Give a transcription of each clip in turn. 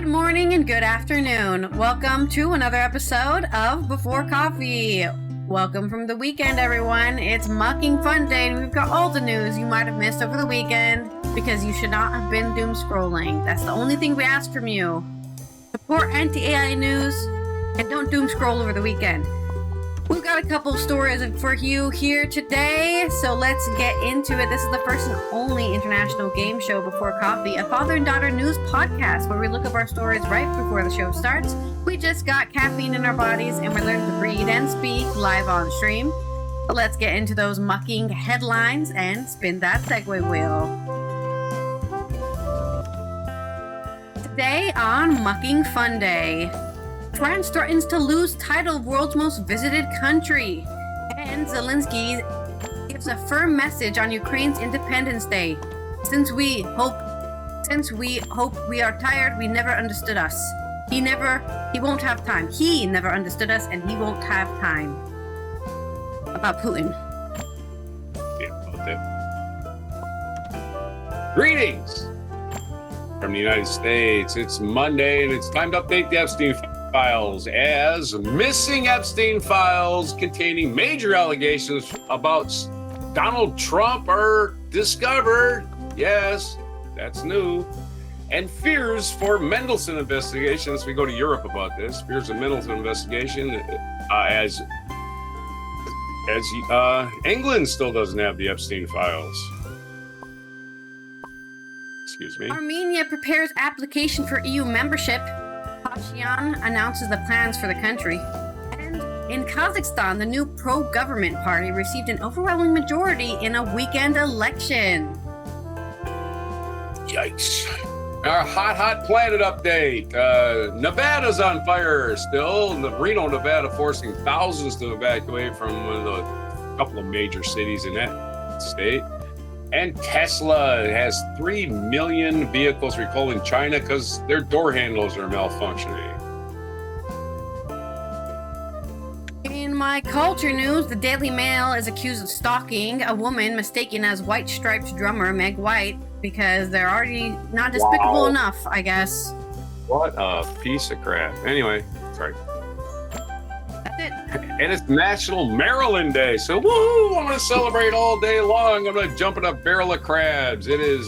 morning and good afternoon. Welcome to another episode of Before Coffee. Welcome from the weekend, everyone. It's Mucking Funday, and we've got all the news you might have missed over the weekend because you should not have been doom scrolling. That's the only thing we ask from you. Support anti-AI news and don't doom scroll over the weekend. We've got a couple stories for you here today, so let's get into it. This is the first and only international game show Before Coffee, a father and daughter news podcast where we look up our stories right before the show starts. We just got caffeine in our bodies and we're learning to breathe and speak live on stream. So let's get into those mucking headlines and spin that segue wheel. Today on Mucking Funday, France threatens to lose title of world's most visited country, and Zelensky gives a firm message on Ukraine's Independence Day. Since we hope we are tired, we never understood us. He won't have time. He never understood us, and he won't have time. About Putin. Yeah, about that. Greetings from the United States. It's Monday, and it's time to update the Epstein files as missing Epstein files containing major allegations about Donald Trump are discovered. Yes, that's new. And fears for Mendelsohn investigations. We go to Europe about this. Fears of Mendelsohn investigation as England still doesn't have the Epstein files. Excuse me. Armenia prepares application for EU membership. Pashinyan announces the plans for the country. And in Kazakhstan, the new pro-government party received an overwhelming majority in a weekend election. Yikes. Our hot planet update. Nevada's on fire still. Reno, Nevada, forcing thousands to evacuate from a couple of major cities in that state. And Tesla has 3 million vehicles recalled in China because their door handles are malfunctioning. In my culture news, the Daily Mail is accused of stalking a woman mistaken as White Stripes drummer Meg White because they're already not despicable enough, I guess. What a piece of crap. Anyway, sorry. That's it. And it's National Maryland Day, so woo! I'm gonna celebrate all day long. I'm gonna jump in a barrel of crabs. It is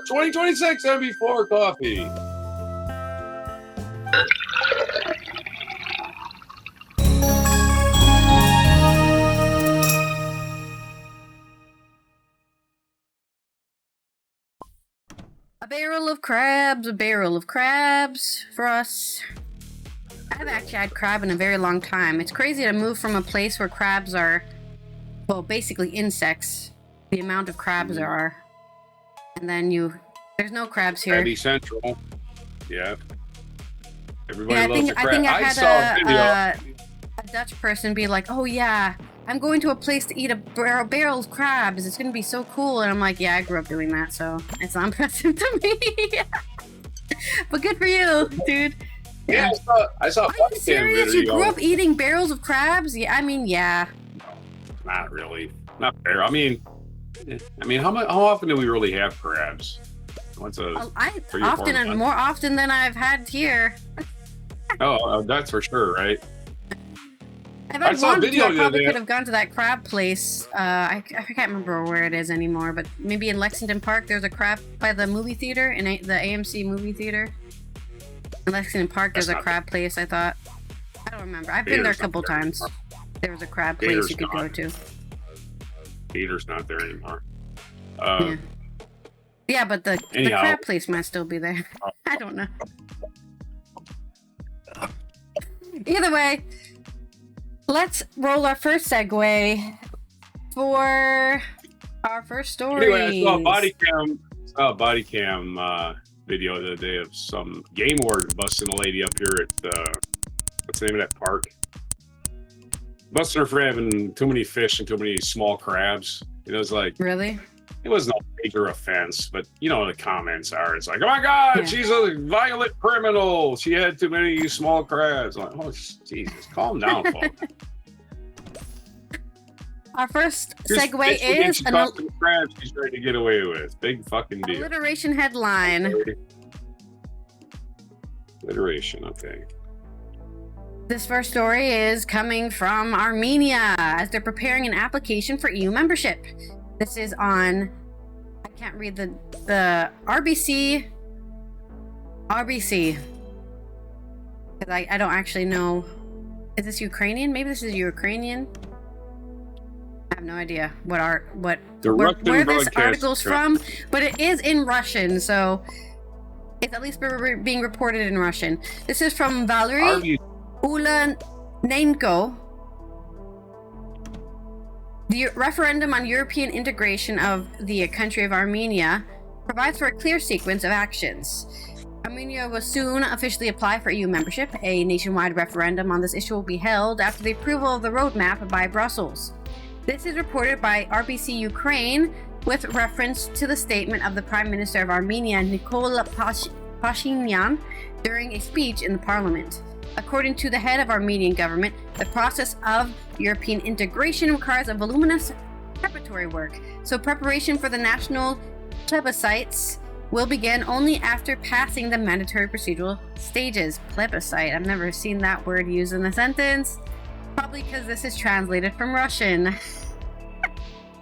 2026 and Before Coffee. A barrel of crabs for us. I haven't actually had crab in a very long time. It's crazy to move from a place where crabs are, well, basically insects. The amount of crabs there are. And then there's no crabs here. Crabby Central. Yeah. Everybody loves a crab. I think I had a Dutch person be like, oh yeah, I'm going to a place to eat a barrel of crabs. It's going to be so cool. And I'm like, yeah, I grew up doing that, so it's not impressive to me. But good for you, dude. Yeah, I saw Are you serious? You grew up eating barrels of crabs? Yeah, I mean, yeah. Not really. Not fair. I mean, how often do we really have crabs? More often than I've had here. Oh, that's for sure, right? I saw a video. I probably could have gone to that crab place. I can't remember where it is anymore, but maybe in Lexington Park, there's a crab by the movie theater, in the AMC movie theater. In Lexington Park, there's a crab place, I thought. I don't remember. I've been there a couple times. There was a crab place you could go to. Peter's not there anymore. Yeah, but the crab place might still be there. I don't know. Either way, let's roll our first segue for our first story. Anyway, I saw a body cam video the other day of some game warden busting a lady up here at what's the name of that park? Busting her for having too many fish and too many small crabs. It was like, really? It was no major offense, but you know the comments are. It's like, oh my God, she's a violent criminal. She had too many small crabs. I'm like, oh Jesus, calm down, folks. Our first Just segue is she caught some crabs she's trying to get away with. Big fucking deal. alliteration headline. Alliteration, okay. This first story is coming from Armenia as they're preparing an application for EU membership. This is on, I can't read the RBC. Because I don't actually know. Is this Ukrainian? Maybe this is Ukrainian. I have no idea where this article's from, but it is in Russian, so it's at least being reported in Russian. This is from Valery Ulanenko. The referendum on European integration of the country of Armenia provides for a clear sequence of actions. Armenia will soon officially apply for EU membership. A nationwide referendum on this issue will be held after the approval of the roadmap by Brussels. This is reported by RBC Ukraine with reference to the statement of the Prime Minister of Armenia, Nikol Pashinyan, during a speech in the parliament. According to the head of Armenian government, the process of European integration requires a voluminous preparatory work, so preparation for the national plebiscites will begin only after passing the mandatory procedural stages. Plebiscite, I've never seen that word used in a sentence. Probably because this is translated from Russian.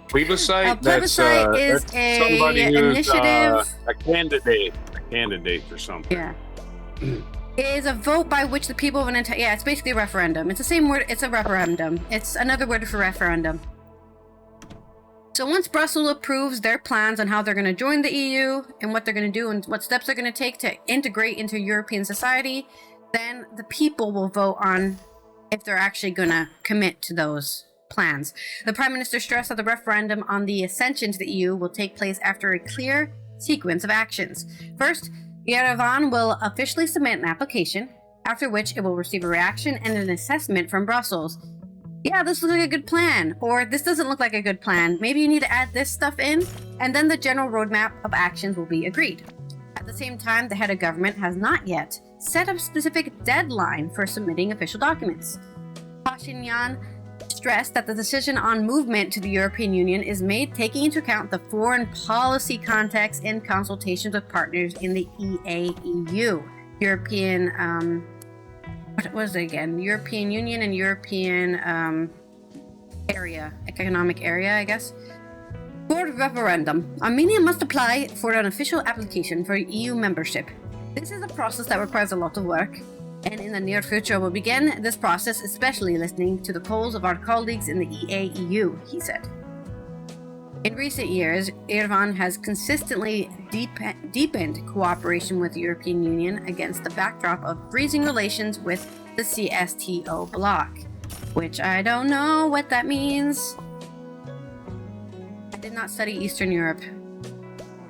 Plebiscite? A plebiscite is an initiative. A candidate for something. Yeah. Is a vote by which the people of an entire... Yeah, it's basically a referendum. It's the same word. It's a referendum. It's another word for referendum. So once Brussels approves their plans on how they're going to join the EU and what they're going to do and what steps they're going to take to integrate into European society, then the people will vote on if they're actually going to commit to those plans. The Prime Minister stressed that the referendum on the accession to the EU will take place after a clear sequence of actions. First, Yerevan will officially submit an application, after which it will receive a reaction and an assessment from Brussels. Yeah, this looks like a good plan, or this doesn't look like a good plan. Maybe you need to add this stuff in, and then the general roadmap of actions will be agreed. At the same time, the head of government has not yet set a specific deadline for submitting official documents. Pashinyan stressed that the decision on movement to the European Union is made taking into account the foreign policy context in consultations with partners in the EAEU, European, what was it again? European Union and European economic area, I guess. For referendum, Armenia must apply for an official application for EU membership. This is a process that requires a lot of work, and in the near future we'll begin this process, especially listening to the calls of our colleagues in the EAEU, he said. In recent years, Yerevan has consistently deepened cooperation with the European Union against the backdrop of freezing relations with the CSTO bloc, which I don't know what that means. I did not study Eastern Europe.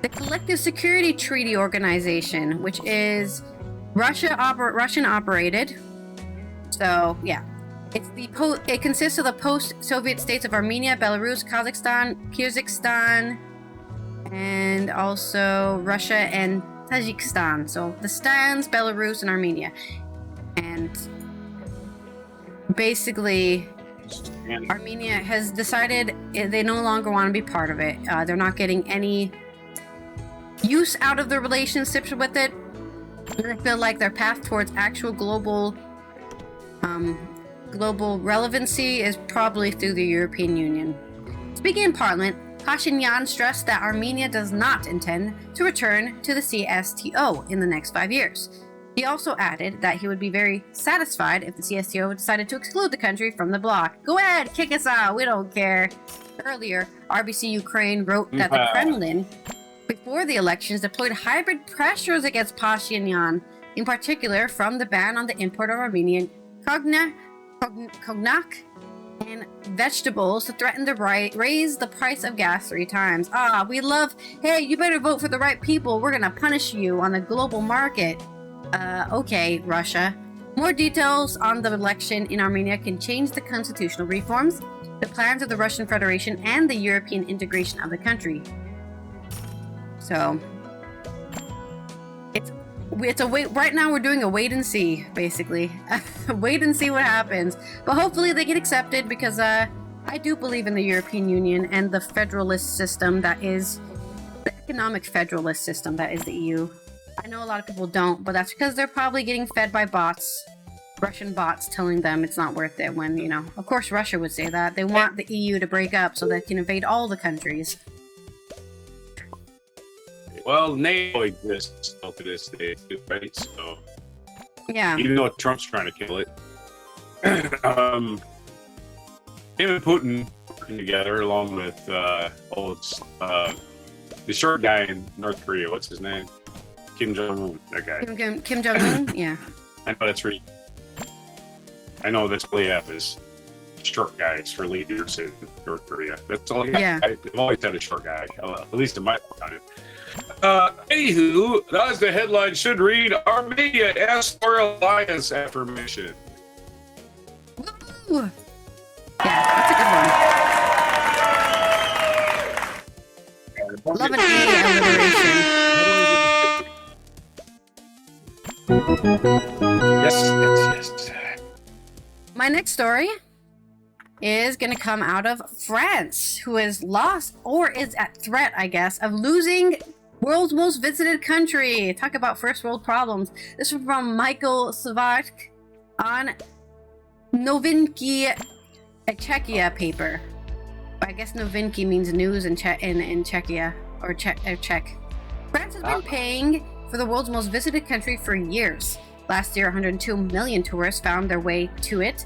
The Collective Security Treaty Organization, which is Russian operated. So yeah, it consists of the post-Soviet states of Armenia, Belarus, Kazakhstan, Kyrgyzstan, and also Russia and Tajikistan. So the Stans, Belarus, and Armenia. And basically, Armenia has decided they no longer want to be part of it. They're not getting any use out of the relationships with it. And I feel like their path towards actual global relevancy is probably through the European Union. Speaking in Parliament, Pashinyan stressed that Armenia does not intend to return to the CSTO in the next 5 years. He also added that he would be very satisfied if the CSTO decided to exclude the country from the bloc. Go ahead, kick us out, we don't care. Earlier, RBC Ukraine wrote that the Kremlin, before the elections, deployed hybrid pressures against Pashinyan, in particular from the ban on the import of Armenian cognac and vegetables to threaten to raise the price of gas 3 times. Hey, you better vote for the right people. We're gonna punish you on the global market. Okay, Russia. More details on the election in Armenia can change the constitutional reforms, the plans of the Russian Federation, and the European integration of the country. So it's a wait. Right now we're doing a wait and see, basically. Wait and see what happens. But hopefully they get accepted, because I I do believe in the European Union and the federalist system that is the economic federalist system that is the EU. I know a lot of people don't, but that's because they're probably getting fed by bots, Russian bots telling them it's not worth it when, you know, of course Russia would say that. They want the EU to break up so they can invade all the countries. Well, NATO exists still to this day, right? So, yeah. Even though Trump's trying to kill it, him and Putin working together, along with the short guy in North Korea. What's his name? Kim Jong-un. That guy. Kim Jong-un. Yeah. I know that's really. I know that's what they have is short guys for leaders in North Korea. That's all. I've always had a short guy, at least in my opinion. Anywho, that was the headline. Should read: Armenia asks for alliance affirmation. Ooh. Yeah, that's a good one. Love an A alliteration. Yes. My next story is going to come out of France, who has lost or is at threat, I guess, of losing world's most visited country. Talk about first world problems. This is from Michael Savak on Novinky, a Czechia paper. I guess Novinky means news in Czechia or Czech. France has been paying for the world's most visited country for years. Last year, 102 million tourists found their way to it.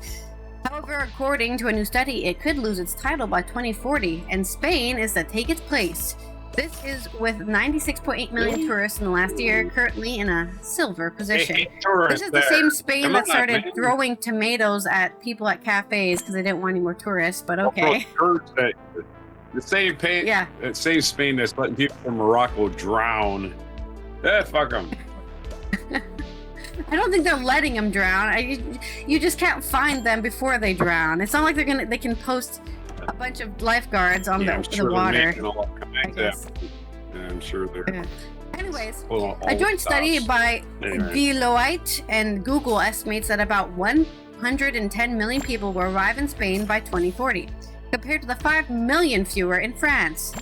However, according to a new study, it could lose its title by 2040, and Spain is to take its place. This is with 96.8 million tourists in the last year, currently in a silver position. This is the same Spain that started throwing tomatoes at people at cafes because they didn't want any more tourists, but okay. The same Spain that's letting people from Morocco drown. Fuck them. I don't think they're letting them drown. You just can't find them before they drown. It's not like they can post a bunch of lifeguards on the water. I'm sure they're. Anyways, a joint study by Deloitte and Google estimates that about 110 million people will arrive in Spain by 2040, compared to the 5 million fewer in France.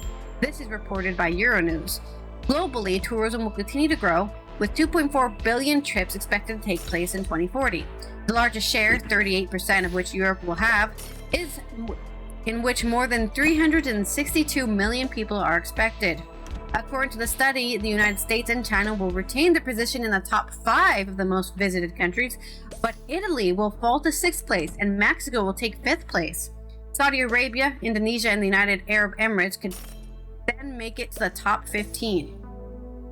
This is reported by Euronews. Globally, tourism will continue to grow, with 2.4 billion trips expected to take place in 2040. The largest share, 38% of which Europe will have, is in which more than 362 million people are expected. According to the study, the United States and China will retain their position in the top 5 of the most visited countries, but Italy will fall to 6th place and Mexico will take 5th place. Saudi Arabia, Indonesia, and the United Arab Emirates could then make it to the top 15.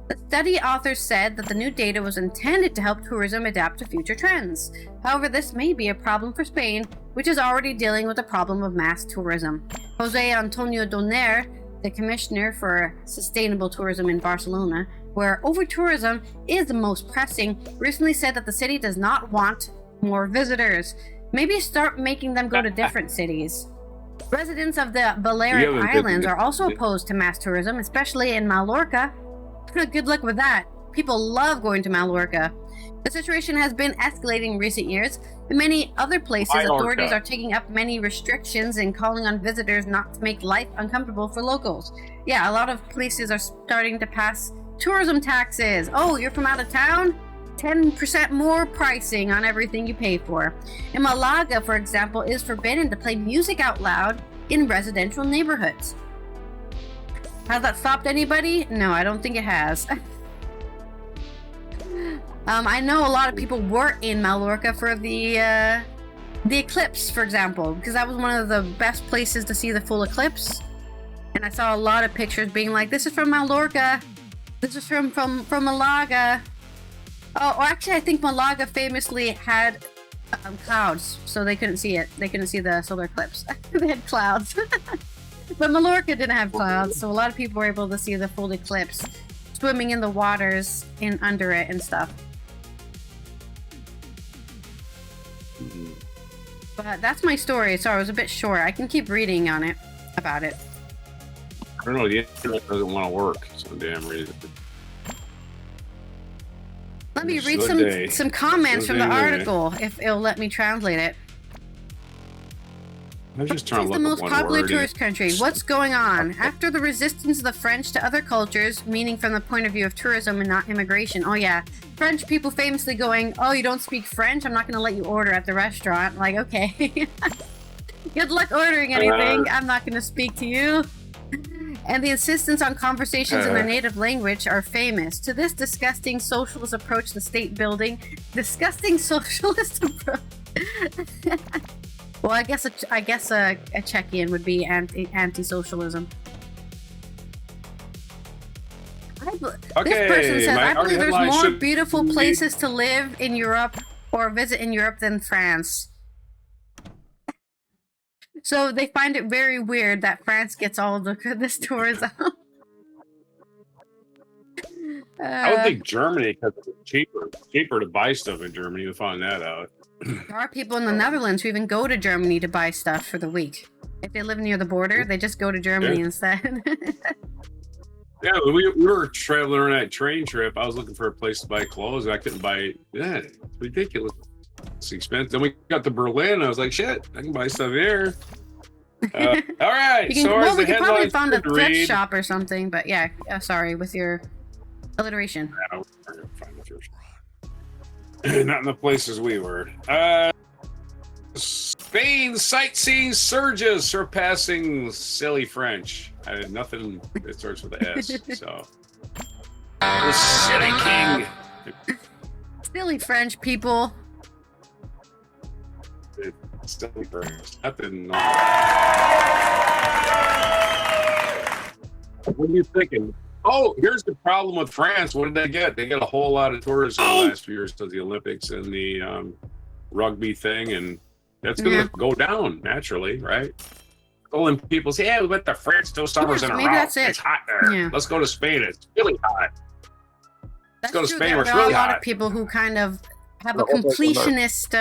The study authors said that the new data was intended to help tourism adapt to future trends. However, this may be a problem for Spain, which is already dealing with the problem of mass tourism. Jose Antonio Doner, the commissioner for sustainable tourism in Barcelona, where over-tourism is the most pressing, recently said that the city does not want more visitors. Maybe start making them go to different cities. Residents of the Balearic Islands are also opposed to mass tourism, especially in Mallorca. Good luck with that. People love going to Mallorca. The situation has been escalating in recent years. In many other places, authorities are taking up many restrictions and calling on visitors not to make life uncomfortable for locals. Yeah, a lot of places are starting to pass tourism taxes. Oh, you're from out of town? 10% more pricing on everything you pay for. In Malaga, for example, it is forbidden to play music out loud in residential neighborhoods. Has that stopped anybody? No, I don't think it has. I know a lot of people were in Mallorca for the eclipse, for example, because that was one of the best places to see the full eclipse. And I saw a lot of pictures being like, "This is from Mallorca. This is from Malaga." Oh, actually, I think Malaga famously had clouds, so they couldn't see it. They couldn't see the solar eclipse. They had clouds. But Mallorca didn't have clouds, so a lot of people were able to see the full eclipse, swimming in the waters under it and stuff. But that's my story. Sorry, it was a bit short. I can keep reading on it about it. I don't know. The internet doesn't want to work. Some damn reason. Let me read some comments from the article, if it'll let me translate it. I was just trying It's to the look up most one popular word. tourist country. What's going on? After the resistance of the French to other cultures, meaning from the point of view of tourism and not immigration. Oh yeah, French people famously going, "Oh, you don't speak French? I'm not going to let you order at the restaurant." Like, okay, good luck ordering anything. I'm not going to speak to you. And the insistence on conversations in their native language are famous. To this disgusting socialist approach to state building, disgusting socialist approach. Well, I guess a Czechian would be anti-socialism. Okay, this person says, I believe there's more beautiful be... places to live in Europe or visit in Europe than France. So they find it very weird that France gets all of this tourism. I would think Germany, because it's cheaper to buy stuff in Germany. We found that out. There are people in the Netherlands who even go to Germany to buy stuff for the week. If they live near the border, they just go to Germany instead. Yeah, we were traveling on that train trip. I was looking for a place to buy clothes. I couldn't buy. Yeah, it's ridiculous. It's expensive. Then we got to Berlin. I was like, shit, I can buy stuff here. All right. We could probably find a thrift shop or something, but yeah. Sorry, with your alliteration. Yeah, we're gonna find a thrift shop. Not in the places we were. Spain sightseeing surges surpassing silly French. I had nothing that starts with an S. So, the silly king. Silly French people. Silly French. Nothing. What are you thinking? Oh, here's the problem with France. What did they get? They got a whole lot of tourism in the last few years to the Olympics and the rugby thing, and that's going to go down naturally, right? Oh, and people say, "Yeah, we went to France 2 summers in a row. That's it. It's hot there. Yeah. Let's go to Spain. It's really hot. Let's go to Spain. There are a lot of people who kind of have a completionist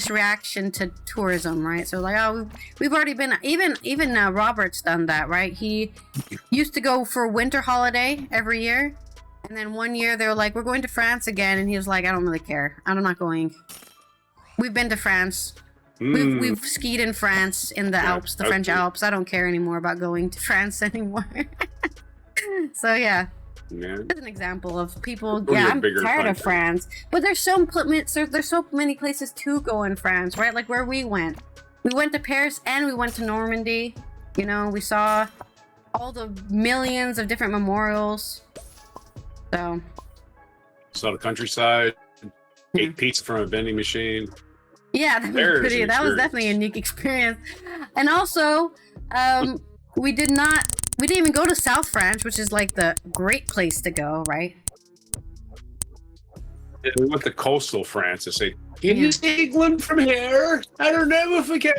reaction to tourism, right? So like, oh, we've already been. Even Robert's done that, right? He used to go for a winter holiday every year, and then one year they were like, "We're going to France again," and he was like, "I don't really care. I'm not going." We've been to France. We've skied in France in the Alps, the French Alps. I don't care anymore about going to France anymore. So yeah. That's an example of people. Yeah, I'm tired of France, but there's so many places to go in France, right? Like where we went to Paris and we went to Normandy. You know, we saw all the millions of different memorials. So saw the countryside. Ate pizza from a vending machine. Yeah, that was pretty. That was definitely a unique experience. And also, we didn't even go to South France, which is like the great place to go, right? Yeah, we went to coastal France to say, "Can you see England from here? I don't know if we can."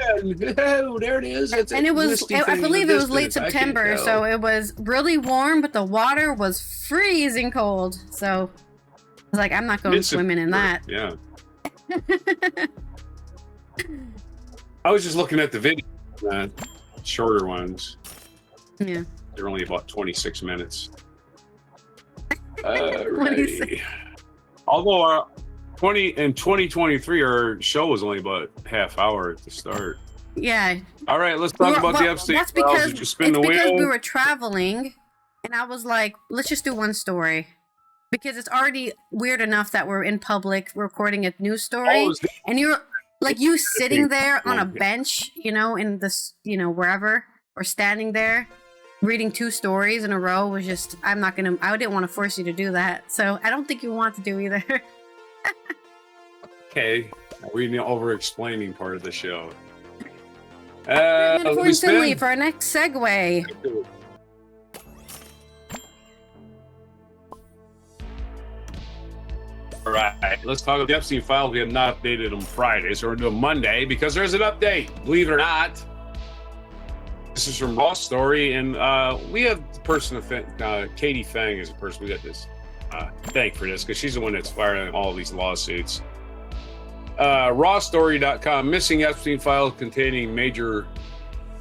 Oh, there it is. And it was, I believe it was late September, so it was really warm, but the water was freezing cold. So I was like, I'm not going swimming in that. Yeah. I was just looking at the video, shorter ones. Yeah. They're only about 26 minutes. Right. Although in 2023, our show was only about half hour at the start. Yeah. All right, let's talk about the Epstein That's files. because Did you spin the wheel? because we were traveling, and I was like, let's just do one story. Because it's already weird enough that we're in public recording a news story, and you're like you sitting there on a bench, you know, in this, you know, wherever, or standing there reading 2 stories in a row was just, I didn't want to force you to do that. So I don't think you want to do either. Okay. We're over-explaining part of the show. Finley for our next segue. All right, let's talk about the Epstein files. We have not updated them Friday, so we're doing Monday because there's an update. Believe it or not, this is from Raw Story, and we have the person, Katie Fang is the person we got this thank for this because she's the one that's filing all of these lawsuits. Rawstory.com, missing Epstein files containing major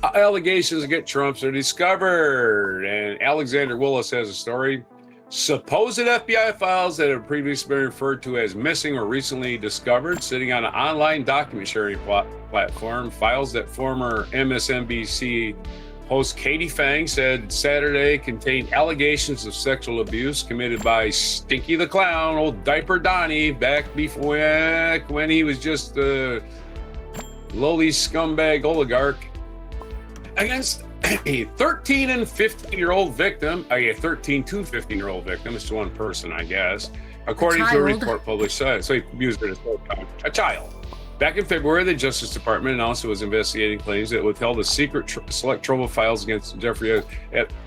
allegations against Trump are discovered, and Alexander Willis has a story. supposed FBI files that have previously been referred to as missing or recently discovered, sitting on an online document sharing platform. Files that former MSNBC host Katie Fang said Saturday contained allegations of sexual abuse committed by Stinky the Clown, old Diaper Donnie, back before when he was just a lowly scumbag oligarch, against a 13 and 15-year-old victim, a 13 to 15-year-old victim, it's one person, I guess, according to a report published. So he abused her a child. Back in February, the Justice Department announced it was investigating claims that it withheld the secret select trove of files against Jeffrey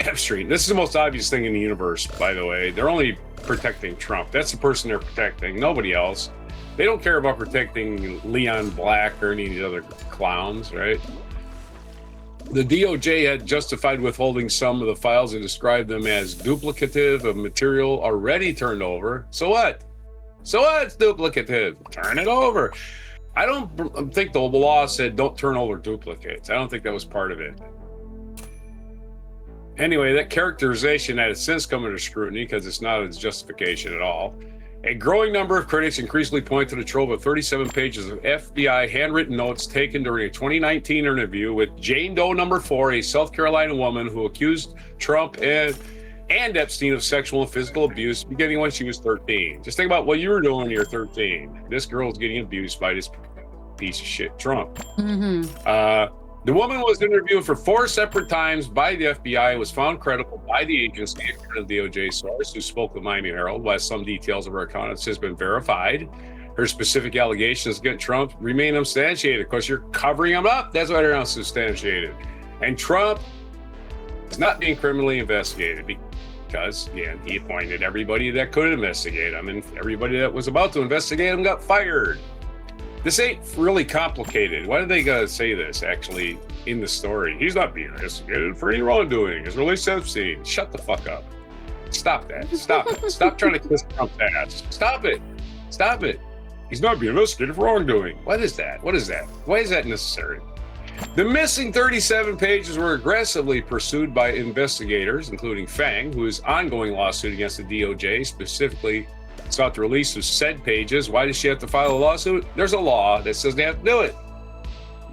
Epstein. This is the most obvious thing in the universe, by the way. They're only protecting Trump. That's the person they're protecting, nobody else. They don't care about protecting Leon Black or any of the other clowns, right? The DOJ had justified withholding some of the files and described them as duplicative of material already turned over. So what? So what? It's duplicative. Turn it over. I don't think the law said don't turn over duplicates. I don't think that was part of it. Anyway, that characterization had since come under scrutiny because it's not a justification at all. A growing number of critics increasingly point to the trove of 37 pages of FBI handwritten notes taken during a 2019 interview with Jane Doe number 4, a South Carolina woman who accused Trump and Epstein of sexual and physical abuse beginning when she was 13. Just think about what you were doing when you were 13. This girl's getting abused by this piece of shit, Trump. Mm-hmm. The woman was interviewed for 4 separate times by the FBI, was found credible by the agency, according to the DOJ source who spoke with Miami Herald, while some details of her account has been verified. Her specific allegations against Trump remain unsubstantiated. Of course, you're covering them up. That's why they're unsubstantiated. And Trump is not being criminally investigated because, yeah, he appointed everybody that could investigate him, and everybody that was about to investigate him got fired. This ain't really complicated. Why did they gotta say this actually in the story? He's not being investigated for any wrongdoing. It's released Epstein. Shut the fuck up. Stop that. Stop it. Stop trying to kiss Trump's ass. Stop it. Stop it. He's not being investigated for wrongdoing. What is that? What is that? Why is that necessary? The missing 37 pages were aggressively pursued by investigators, including Fang, whose ongoing lawsuit against the DOJ specifically sought the release of said pages. Why does she have to file a lawsuit? There's a law that says they have to do it.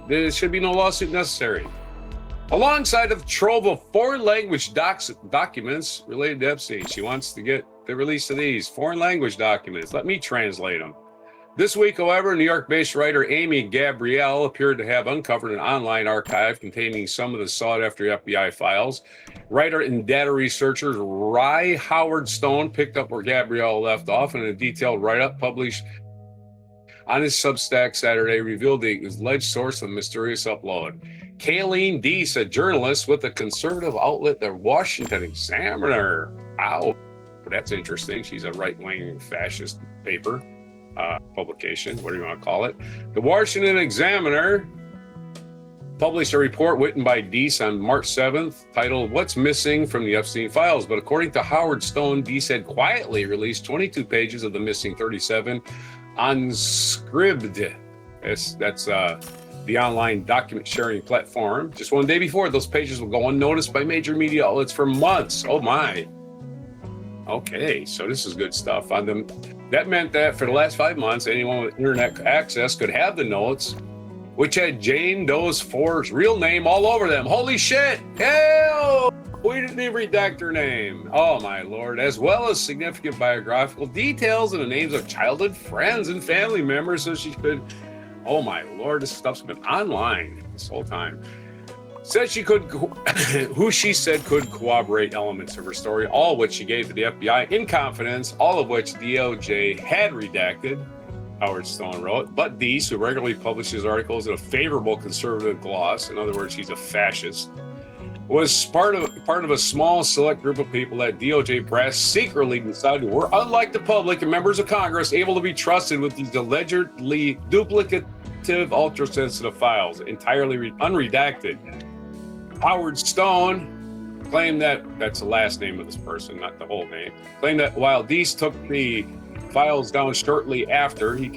There should be no lawsuit necessary. Alongside of trove of foreign language documents related to Epstein, she wants to get the release of these foreign language documents. Let me translate them. This week, however, New York-based writer Amy Gabrielle appeared to have uncovered an online archive containing some of the sought-after FBI files. Writer and data researcher Rye Howard Stone picked up where Gabrielle left off, and a detailed write-up published on his Substack Saturday revealed the alleged source of the mysterious upload. Kayleen Deese, a journalist with the conservative outlet The Washington Examiner. Wow, that's interesting. She's a right-wing fascist paper. Publication, what do you want to call it? The Washington Examiner published a report written by Deese on March 7th titled What's Missing from the Epstein Files. But according to Howard Stone, Deese had quietly released 22 pages of the missing 37 on Scribd. That's the online document sharing platform. Just one day before, those pages will go unnoticed by major media outlets for months. Oh my. Okay, so this is good stuff on them. That meant that for the last 5 months, anyone with internet access could have the notes, which had Jane Doe's 4's real name all over them. Holy shit! Hell! We didn't even redact her name. Oh my lord. As well as significant biographical details and the names of childhood friends and family members, so she could. Oh my lord, this stuff's been online this whole time. Said she could, who she said could corroborate elements of her story, all of which she gave to the FBI in confidence, all of which DOJ had redacted, Howard Stone wrote. But Deese, who regularly publishes articles in a favorable conservative gloss, in other words, she's a fascist, was part of a small select group of people that DOJ brass secretly decided were, unlike the public and members of Congress, able to be trusted with these allegedly duplicative, ultra-sensitive files, entirely unredacted. Howard Stone claimed that's the last name of this person, not the whole name, claimed that while Deese took the files down shortly after, he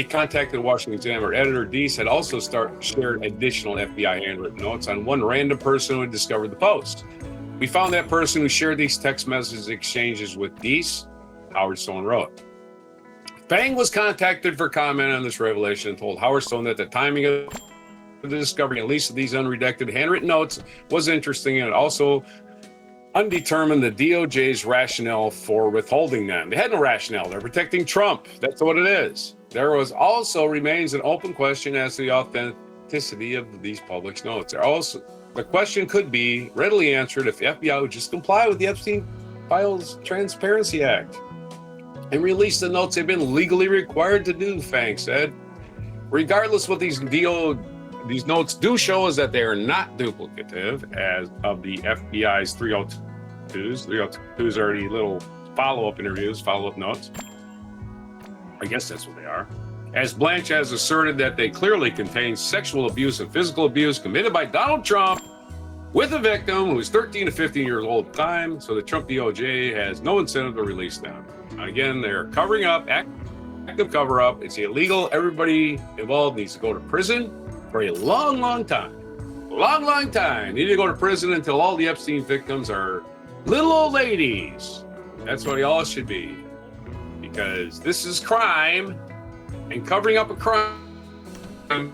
contacted the Washington Examiner. Editor Deese had also shared additional FBI handwritten notes on one random person who had discovered the post. We found that person who shared these text message exchanges with Deese, Howard Stone wrote. Fang was contacted for comment on this revelation and told Howard Stone that the timing of the discovery, at least of these unredacted handwritten notes, was interesting and also undetermined the DOJ's rationale for withholding them. They had no rationale. They're protecting Trump. That's what it is. There was also remains an open question as to the authenticity of these published notes. The question could be readily answered if the FBI would just comply with the Epstein Files Transparency Act and release the notes they've been legally required to do, Fang said. Regardless, what these notes do show is that they are not duplicative as of the FBI's 302s. 302s are the little follow-up interviews, follow-up notes. I guess that's what they are. As Blanche has asserted that they clearly contain sexual abuse and physical abuse committed by Donald Trump with a victim who was 13 to 15 years old at the time, so the Trump DOJ has no incentive to release them. Again, they're covering up, active cover-up. It's illegal. Everybody involved needs to go to prison for a long, long time. Long time. They need to go to prison until all the Epstein victims are little old ladies. That's what they all should be. Because this is crime, and covering up a crime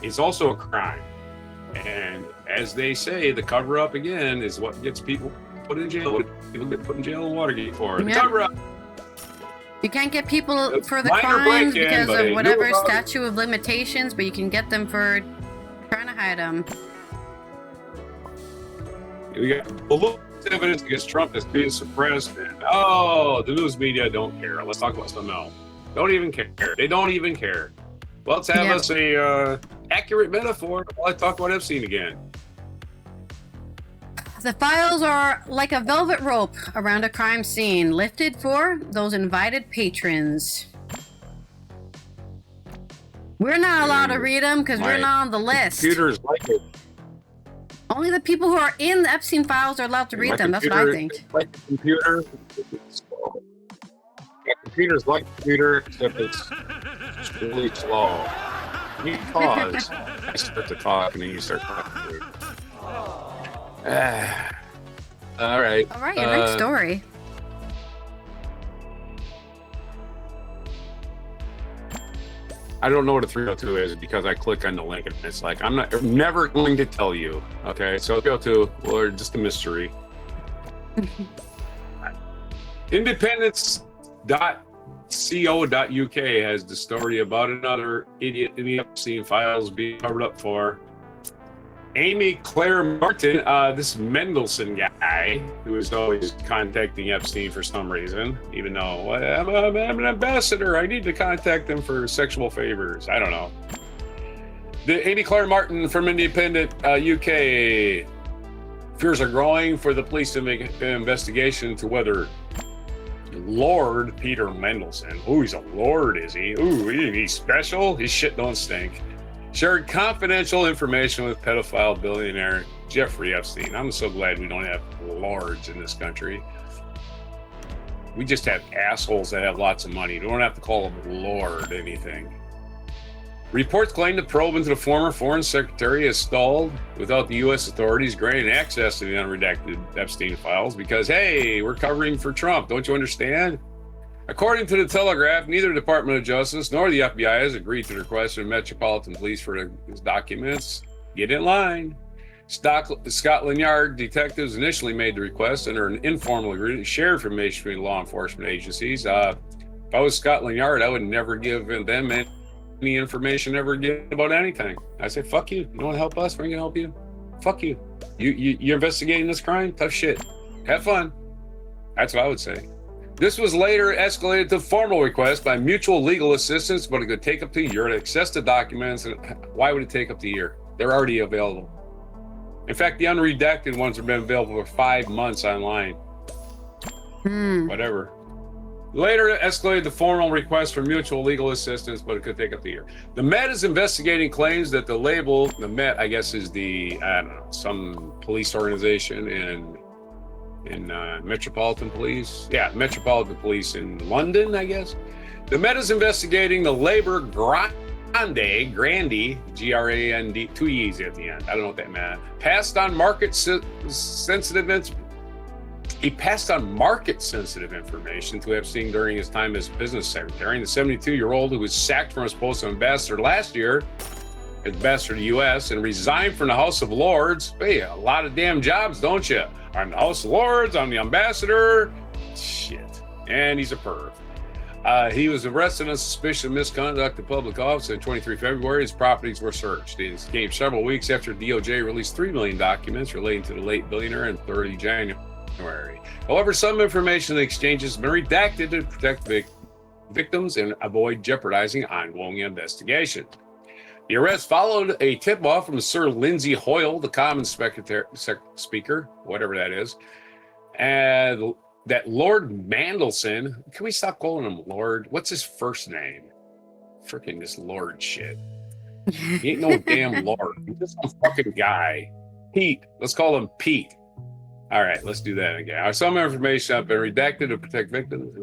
is also a crime. And as they say, the cover-up, again, is what gets people put in jail. What people get put in jail in Watergate for. The cover-up. You can't get people for the crimes because of whatever statute of limitations, but you can get them for trying to hide them. We got evidence against Trump that's being suppressed, and the news media don't care. Let's talk about something else. Don't even care. They don't even care. Well, let's have us a accurate metaphor while I talk about Epstein again. The files are like a velvet rope around a crime scene, lifted for those invited patrons. We're not allowed to read them because we're not on the list. Computers like it. Only the people who are in the Epstein files are allowed to read them. That's what I think. Like the computer. Yeah, computers like the computer, except it's really slow. You pause. I start to talk, and then you start talking. All right. Your next story. I don't know what a 302 is because I click on the link and it's like, I'm never going to tell you. Okay, so 302, well, just a mystery. Independence.co.uk has the story about another idiot in the Epstein files being covered up for. Amy Claire Martin, this Mendelsohn guy who is always contacting Epstein for some reason, even though I'm an ambassador, I need to contact them for sexual favors. I don't know. The Amy Claire Martin from Independent UK. Fears are growing for the police to make an investigation into whether Lord Peter Mendelsohn, he's a lord, is he? He's special. His shit don't stink. Shared confidential information with pedophile billionaire Jeffrey Epstein. I'm so glad we don't have lords in this country. We just have assholes that have lots of money. We don't have to call them lord anything. Reports claim the probe into the former foreign secretary has stalled without the U.S. authorities granting access to the unredacted Epstein files because, hey, we're covering for Trump. Don't you understand? According to the Telegraph, neither the Department of Justice nor the FBI has agreed to the request of Metropolitan Police for his documents. Get in line. Scotland Yard detectives initially made the request under an informal agreement to share information between law enforcement agencies. If I was Scotland Yard, I would never give them any information ever again about anything. I say, fuck you. You don't want to help us? We're going to help you. Fuck you. You're investigating this crime? Tough shit. Have fun. That's what I would say. This was later escalated to formal request by mutual legal assistance, but it could take up to a year to access the documents. And why would it take up to a year? They're already available. In fact, the unredacted ones have been available for 5 months online. Whatever. Later escalated to formal request for mutual legal assistance, but it could take up to a year. The Met is investigating claims that the Met, I guess, is some police organization in Metropolitan Police. Yeah, Metropolitan Police in London, I guess. The Met is investigating the labor Funday, Grandy, G-R-A-N-D, 2 E's at the end. I don't know what that meant. Passed on market-sensitive He passed on market-sensitive information to Epstein during his time as business secretary. And the 72-year-old who was sacked from his post of ambassador last year, ambassador to the U.S., and resigned from the House of Lords. Hey, a lot of damn jobs, don't you? I'm the House of Lords, I'm the ambassador. Shit. And he's a perv. He was arrested on suspicion of misconduct in public office on 23 February. His properties were searched. It came several weeks after DOJ released 3 million documents relating to the late billionaire on 30 January. However, some information in the exchanges has been redacted to protect victims and avoid jeopardizing ongoing investigation. The arrest followed a tip-off from Sir Lindsay Hoyle, the Commons Speaker, whatever that is, and that Lord Mandelson, can we stop calling him Lord? What's his first name? Freaking this Lord shit. He ain't no damn Lord. He's just some fucking guy. Pete. Let's call him Pete. All right, let's do that again. Some information have been redacted to protect victims.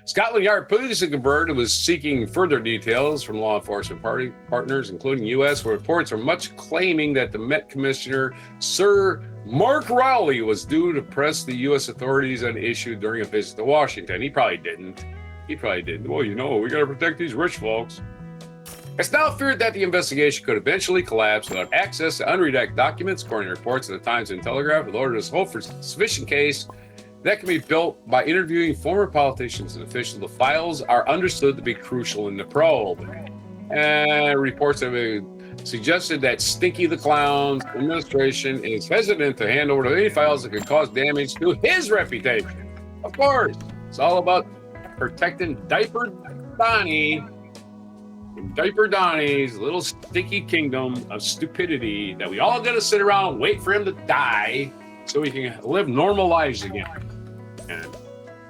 Scotland Yard police in Converted was seeking further details from law enforcement partners, including U.S., where reports are much claiming that the Met Commissioner, Sir Mark Rowley, was due to press the U.S. authorities on the issue during a visit to Washington. He probably didn't. Well, we got to protect these rich folks. It's now feared that the investigation could eventually collapse without access to unredacted documents, according to reports of the Times and Telegraph. In order to hope for sufficient case that can be built by interviewing former politicians and officials, the files are understood to be crucial in the probe. And reports have suggested that Stinky the Clown's administration is hesitant to hand over any files that could cause damage to his reputation. Of course, it's all about protecting Diaper Donnie's little stinky kingdom of stupidity that we all got to sit around and wait for him to die so we can live normal lives again. And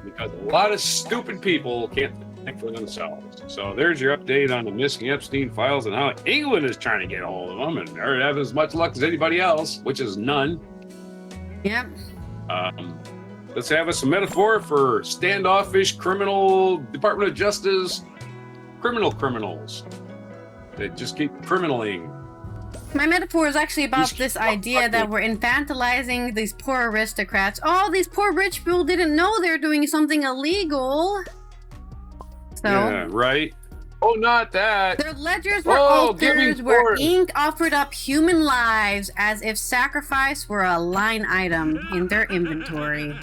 because a lot of stupid people can't think for themselves. So there's your update on the missing Epstein files and how England is trying to get a hold of them, and they're having as much luck as anybody else, which is none. Yep. Let's have us a metaphor for standoffish criminal Department of Justice criminals that just keep criminaling. My metaphor is actually about this idea that we're infantilizing these poor aristocrats. Oh, these poor rich people didn't know they're doing something illegal. So, yeah, right. Oh, not that. Their ledgers were altars where ink offered up human lives as if sacrifice were a line item in their inventory.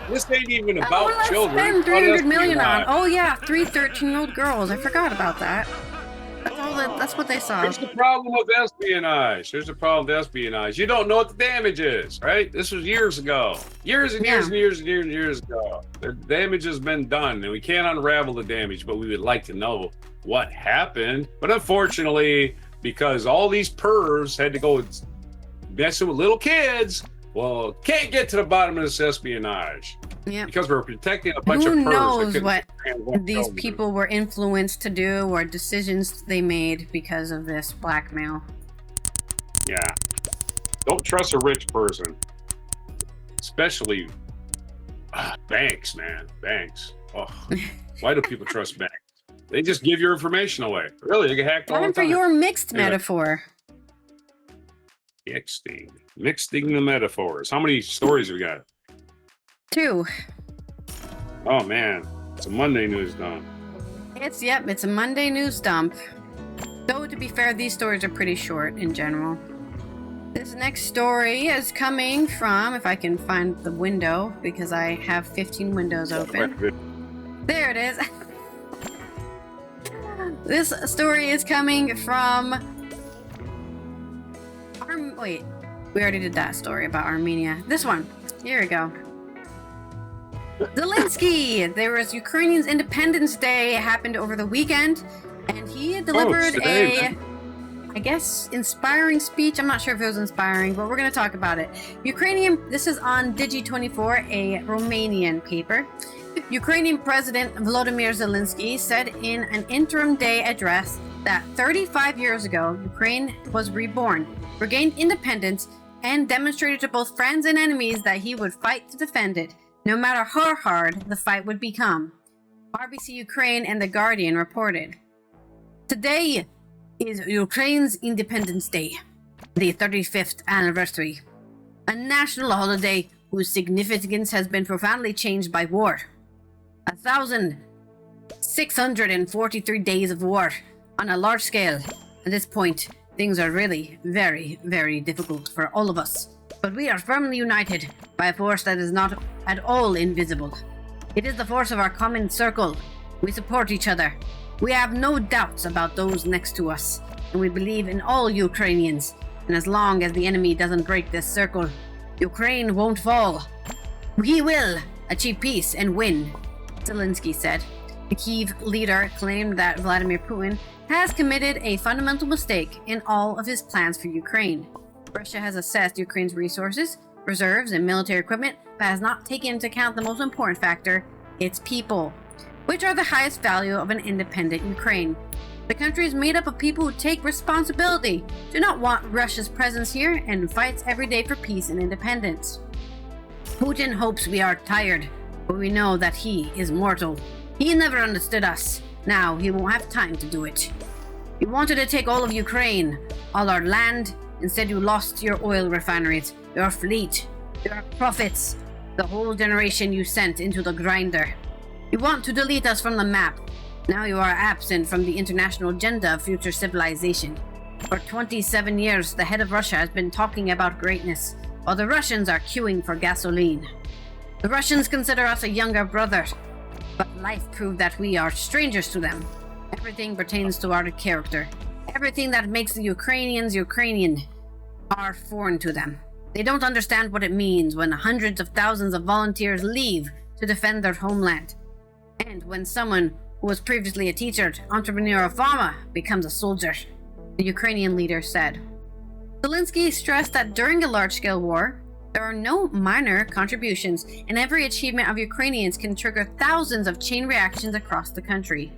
This ain't even about children. Spend 300 million on. Oh yeah, 3 13-year-old girls. I forgot about that. That's what they saw. Here's the problem with espionage. You don't know what the damage is, right? This was years ago. Years ago. The damage has been done, and we can't unravel the damage, but we would like to know what happened. But unfortunately, because all these pervs had to go messing with little kids, well, can't get to the bottom of this espionage. Yeah. Because we're protecting a bunch of pervs. Who knows what these people were influenced to do or decisions they made because of this blackmail. Yeah. Don't trust a rich person. Especially banks, man. Banks. Oh, why do people trust banks? They just give your information away. Really, they get hacked all the time. Time for your mixed metaphor. Mixing the metaphors. How many stories we got? 2. Oh man, it's a Monday news dump. It's a Monday news dump. Though to be fair, these stories are pretty short in general. This next story is coming from, if I can find the window, because I have 15 windows open. There it is. This story is coming from wait, we already did that story about Armenia. This one. Here we go. Zelensky! There was Ukrainian's Independence Day. It happened over the weekend, and he delivered I guess, inspiring speech. I'm not sure if it was inspiring, but we're going to talk about it. This is on Digi24, a Romanian paper. Ukrainian President Volodymyr Zelensky said in an interim day address that 35 years ago, Ukraine was reborn, regained independence, and demonstrated to both friends and enemies that he would fight to defend it, no matter how hard the fight would become. RBC Ukraine and The Guardian reported. Today is Ukraine's Independence Day, the 35th anniversary, a national holiday whose significance has been profoundly changed by war. 1,643 days of war on a large scale. At this point, things are really very, very difficult for all of us. But we are firmly united by a force that is not at all invisible. It is the force of our common circle. We support each other. We have no doubts about those next to us, and we believe in all Ukrainians. And as long as the enemy doesn't break this circle, Ukraine won't fall. We will achieve peace and win, Zelensky said. The Kyiv leader claimed that Vladimir Putin has committed a fundamental mistake in all of his plans for Ukraine. Russia has assessed Ukraine's resources, reserves, and military equipment, but has not taken into account the most important factor, its people, which are the highest value of an independent Ukraine. The country is made up of people who take responsibility, do not want Russia's presence here, and fights every day for peace and independence. Putin hopes we are tired, but we know that he is mortal. He never understood us. Now he won't have time to do it. You wanted to take all of Ukraine, all our land. Instead, you lost your oil refineries, your fleet, your profits, the whole generation you sent into the grinder. You want to delete us from the map. Now you are absent from the international agenda of future civilization. For 27 years, the head of Russia has been talking about greatness, while the Russians are queuing for gasoline. The Russians consider us a younger brother, but life proved that we are strangers to them. Everything pertains to our character. Everything that makes the Ukrainians Ukrainian are foreign to them. They don't understand what it means when hundreds of thousands of volunteers leave to defend their homeland. And when someone who was previously a teacher, entrepreneur, or farmer becomes a soldier, the Ukrainian leader said. Zelensky stressed that during a large-scale war, there are no minor contributions, and every achievement of Ukrainians can trigger thousands of chain reactions across the country.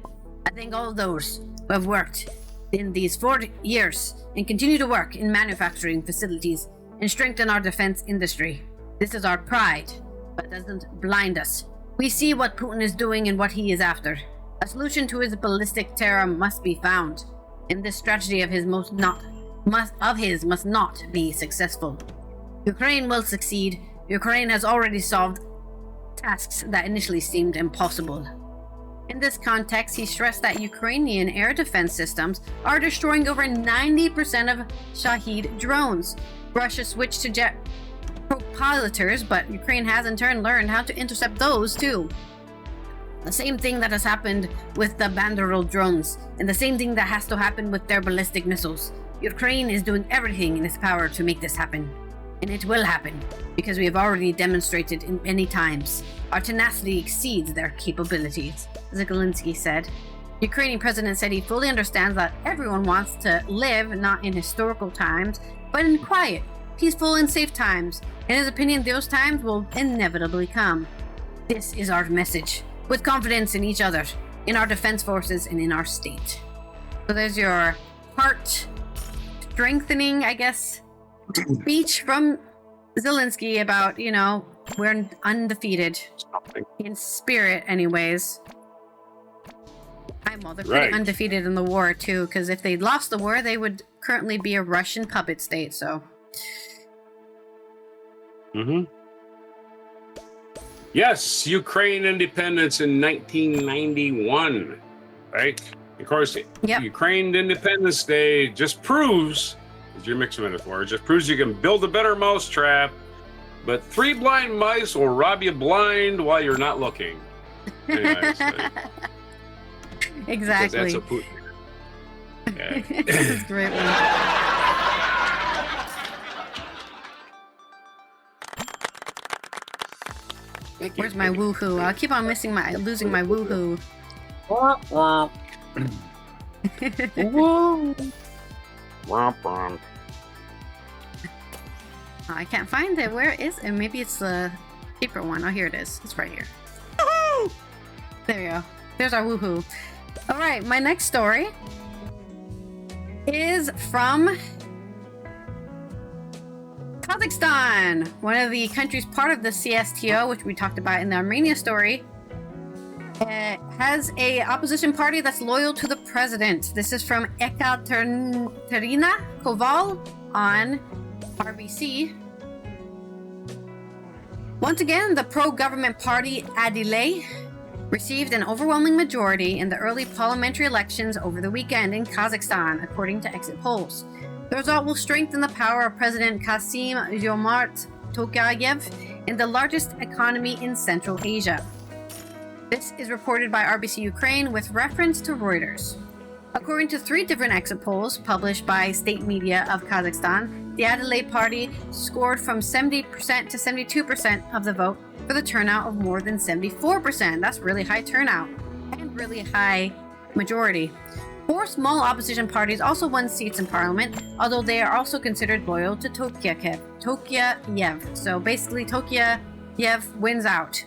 I thank all of those who have worked in these 4 years and continue to work in manufacturing facilities and strengthen our defense industry. This is our pride, but doesn't blind us. We see what Putin is doing and what he is after. A solution to his ballistic terror must be found, and this strategy of his must not be successful. Ukraine will succeed. Ukraine has already solved tasks that initially seemed impossible. In this context, he stressed that Ukrainian air defense systems are destroying over 90% of Shahed drones. Russia switched to jet propellers, but Ukraine has in turn learned how to intercept those too. The same thing that has happened with the Banderol drones, and the same thing that has to happen with their ballistic missiles. Ukraine is doing everything in its power to make this happen. And it will happen, because we have already demonstrated in many times. Our tenacity exceeds their capabilities, Zelensky said. The Ukrainian president said he fully understands that everyone wants to live not in historical times, but in quiet, peaceful, and safe times. In his opinion, those times will inevitably come. This is our message, with confidence in each other, in our defense forces, and in our state. So there's your heart strengthening, I guess, speech from Zelensky about, we're undefeated. In spirit, anyways. They're pretty undefeated in the war, too, because if they'd lost the war, they would currently be a Russian puppet state, so. Yes, Ukraine independence in 1991, right? Of course, Ukraine Independence Day just proves, as your mixed metaphor, just proves you can build a better mousetrap, but 3 blind mice will rob you blind while you're not looking. Anyways, exactly. That's a Putin. Yeah. This is a great one. Where's my woohoo? I'll keep on losing my woohoo. I can't find it. Where is it? Maybe it's the cheaper one. Oh, here it is. It's right here. Woohoo! There we go. There's our woohoo. All right, my next story is from Kazakhstan, one of the countries part of the CSTO, which we talked about in the Armenia story. has a opposition party that's loyal to the president. This is from Ekaterina Koval on RBC. Once again, the pro-government party Adile received an overwhelming majority in the early parliamentary elections over the weekend in Kazakhstan, according to exit polls. The result will strengthen the power of President Kassym-Jomart Tokayev in the largest economy in Central Asia. This is reported by RBC Ukraine with reference to Reuters. According to 3 different exit polls published by state media of Kazakhstan, the Adile party scored from 70% to 72% of the vote for the turnout of more than 74%. That's really high turnout and really high majority. 4 small opposition parties also won seats in parliament, although they are also considered loyal to Tokayev. So basically Tokayev wins out.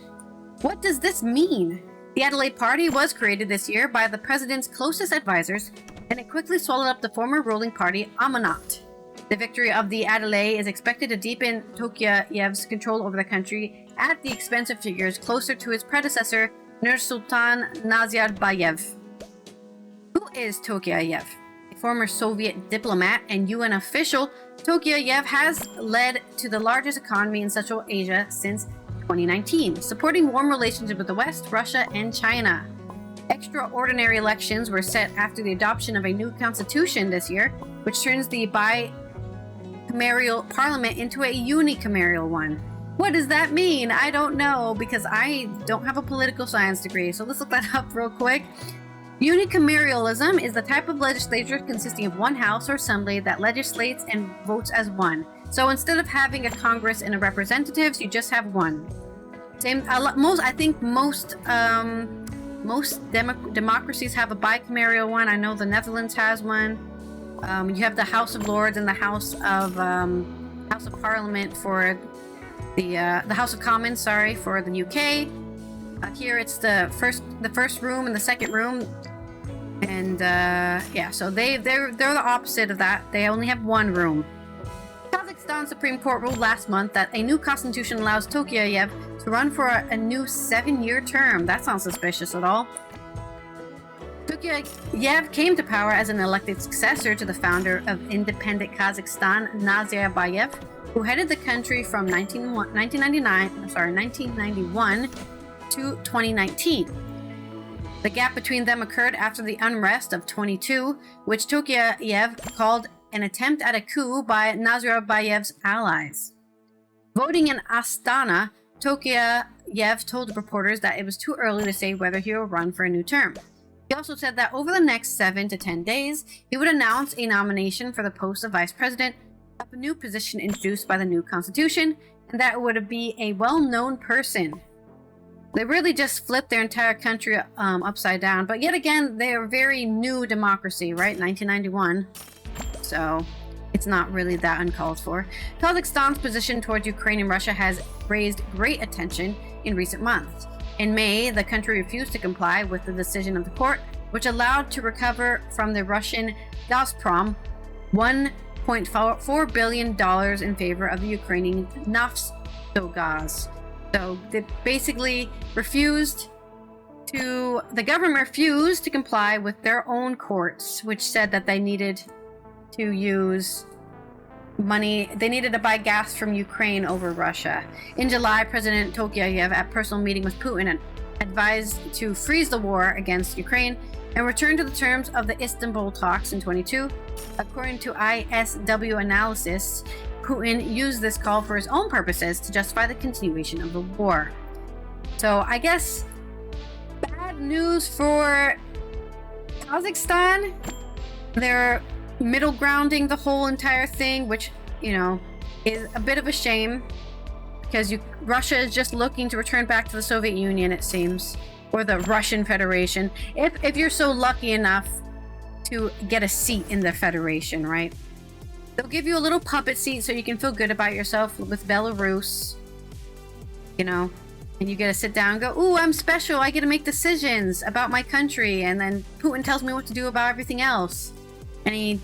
What does this mean? The Adelaide Party was created this year by the president's closest advisors, and it quickly swallowed up the former ruling party Amanat. The victory of the Adelaide is expected to deepen Tokayev's control over the country at the expense of figures closer to his predecessor, Nursultan Nazarbayev. Who is Tokayev? A former Soviet diplomat and UN official, Tokayev has led to the largest economy in Central Asia since 2019, supporting warm relations with the West, Russia, and China. Extraordinary elections were set after the adoption of a new constitution this year, which turns the bicameral parliament into a unicameral one. What does that mean? I don't know, because I don't have a political science degree, so let's look that up real quick. Unicameralism is the type of legislature consisting of one house or assembly that legislates and votes as one. So instead of having a Congress and a representatives, you just have one. Most democracies have a bicameral one. I know the Netherlands has one. You have the House of Lords and the House of Parliament for the House of Commons. Sorry, for the UK. Here it's the first room and the second room, and so they're the opposite of that. They only have one room. Kazakhstan Supreme Court ruled last month that a new constitution allows Tokayev to run for a new 7-year term. That's not suspicious at all. Tokayev came to power as an elected successor to the founder of independent Kazakhstan, Nazarbayev, who headed the country from 1991 to 2019. The gap between them occurred after the unrest of 22, which Tokayev called an attempt at a coup by Nazarbayev's allies. Voting in Astana, Tokayev told reporters that it was too early to say whether he will run for a new term. He also said that over the next 7 to 10 days, he would announce a nomination for the post of vice president, a new position introduced by the new constitution, and that it would be a well-known person. They really just flipped their entire country upside down, but yet again, they're a very new democracy, right? 1991. So it's not really that uncalled for. Kazakhstan's position towards Ukraine and Russia has raised great attention in recent months. In May, the country refused to comply with the decision of the court, which allowed to recover from the Russian Gazprom $1.4 billion in favor of the Ukrainian Naftogaz. So they basically the government refused to comply with their own courts, which said that they needed to use money. They needed to buy gas from Ukraine over Russia. In July, President Tokayev, at personal meeting with Putin, advised to freeze the war against Ukraine and return to the terms of the Istanbul talks in 22. According to ISW analysis, Putin used this call for his own purposes to justify the continuation of the war. So I guess bad news for Kazakhstan. They're middle grounding the whole entire thing, which, is a bit of a shame, because Russia is just looking to return back to the Soviet Union, it seems, or the Russian Federation, if you're so lucky enough to get a seat in the Federation, right? They'll give you a little puppet seat so you can feel good about yourself with Belarus, and you get to sit down and go, ooh, I'm special, I get to make decisions about my country, and then Putin tells me what to do about everything else. And he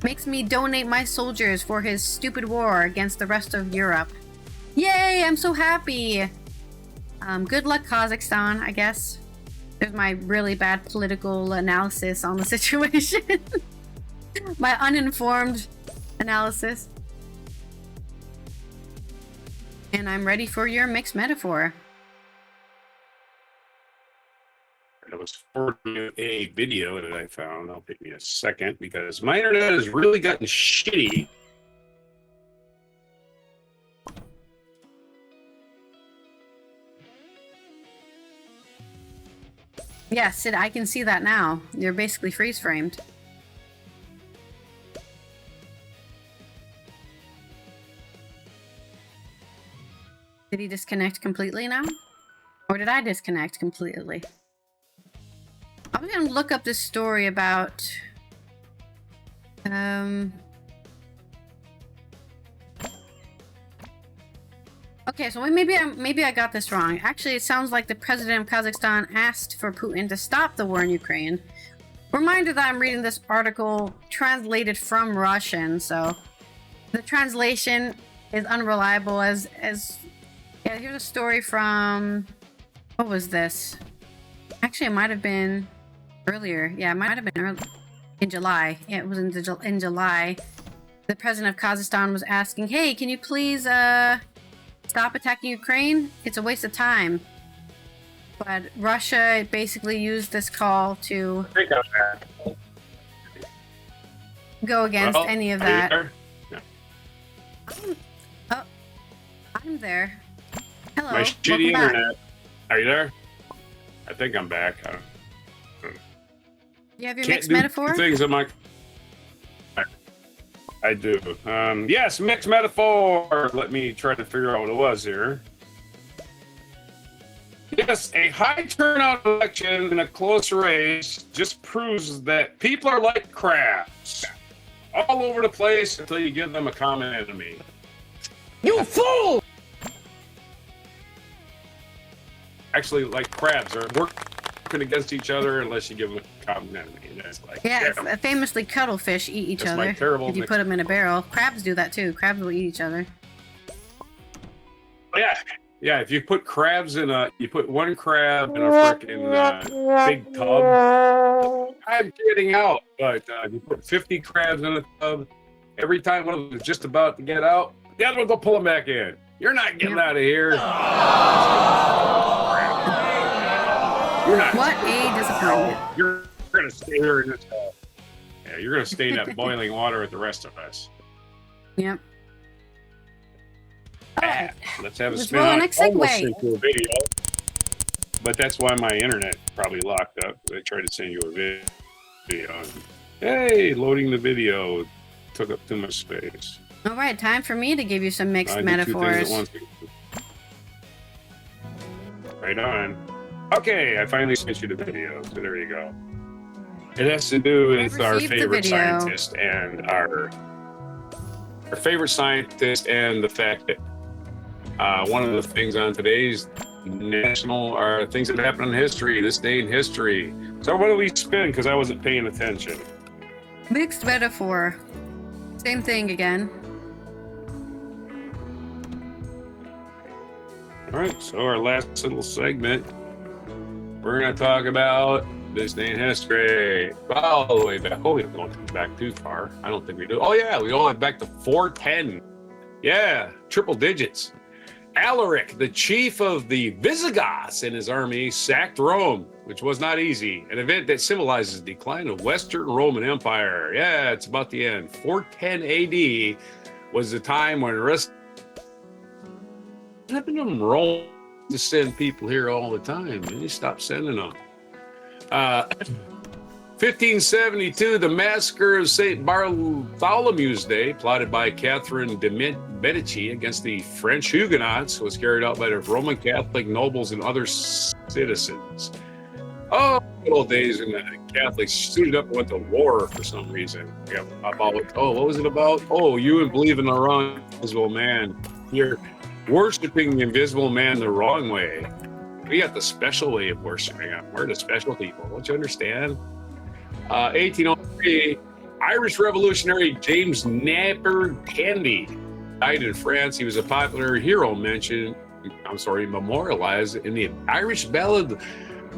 makes me donate my soldiers for his stupid war against the rest of Europe. Yay, I'm so happy. Good luck, Kazakhstan, I guess. There's my really bad political analysis on the situation. My uninformed analysis. And I'm ready for your mixed metaphor. I was forwarding a video that I found. I'll take me a second because my internet has really gotten shitty. Yeah, Sid, I can see that now. You're basically freeze framed. Did he disconnect completely now? Or did I disconnect completely? I was gonna look up this story about okay, so maybe I got this wrong. Actually, it sounds like the president of Kazakhstan asked for Putin to stop the war in Ukraine. Reminder that I'm reading this article translated from Russian, so the translation is unreliable as yeah, here's a story from, what was this? Actually, it might have been earlier. Yeah, it might have been in July. Yeah, it was in July. The president of Kazakhstan was asking, hey, can you please stop attacking Ukraine? It's a waste of time. But Russia basically used this call to go against any of that. I'm there. Hello. My shitty internet. Are you there? I think I'm back. You have your mixed metaphor? Things on my. I do. Yes, mixed metaphor. Let me try to figure out what it was here. Yes, a high turnout election in a close race just proves that people are like crabs, all over the place until you give them a common enemy. You fool! Actually, like crabs are working against each other unless you give them a common enemy. And that's like, yeah, famously cuttlefish eat each other. If you put them in a barrel. Crabs do that too. Crabs will eat each other. Yeah. If you put crabs in you put one crab in a freaking big tub. I'm getting out, but you put 50 crabs in a tub. Every time one of them is just about to get out, the other one will pull them back in. You're not getting out of here. You're not. What a disappointment. You're going to stay here in this. Yeah, you're going to stay in that boiling water with the rest of us. Yep. Let's have a spin on almost into a video. But that's why my internet probably locked up. I tried to send you a video. Hey, loading the video took up too much space. All right, time for me to give you some mixed metaphors. Right on. Okay, I finally sent you the video, so there you go. It has to do with our favorite scientist and our favorite scientist and the fact that one of the things on today's national are things that happened in history, this day in history. So what do we spin? Because I wasn't paying attention. Mixed metaphor. Same thing again. All right, so our last little segment, we're going to talk about this day in history. All the way back. Oh, we don't go back too far. I don't think we do. Oh, yeah, we all went back to 410. Yeah, triple digits. Alaric, the chief of the Visigoths and his army, sacked Rome, which was not easy. An event that symbolizes the decline of Western Roman Empire. Yeah, it's about the end. 410 AD was the time when the rest happened to Rome to send people here all the time. They stopped sending them. 1572, the massacre of St. Bartholomew's Day, plotted by Catherine de Medici against the French Huguenots, was carried out by the Roman Catholic nobles and other citizens. Oh, good old days when the Catholics suited up and went to war for some reason. Yeah, about, what was it about? Oh, you believe in the wrong invisible man. You're worshiping the invisible man the wrong way. We got the special way of worshiping him. We're the special people. Don't you understand? 1803, Irish revolutionary James Napper Candy died in France. He was a popular hero memorialized in the Irish ballad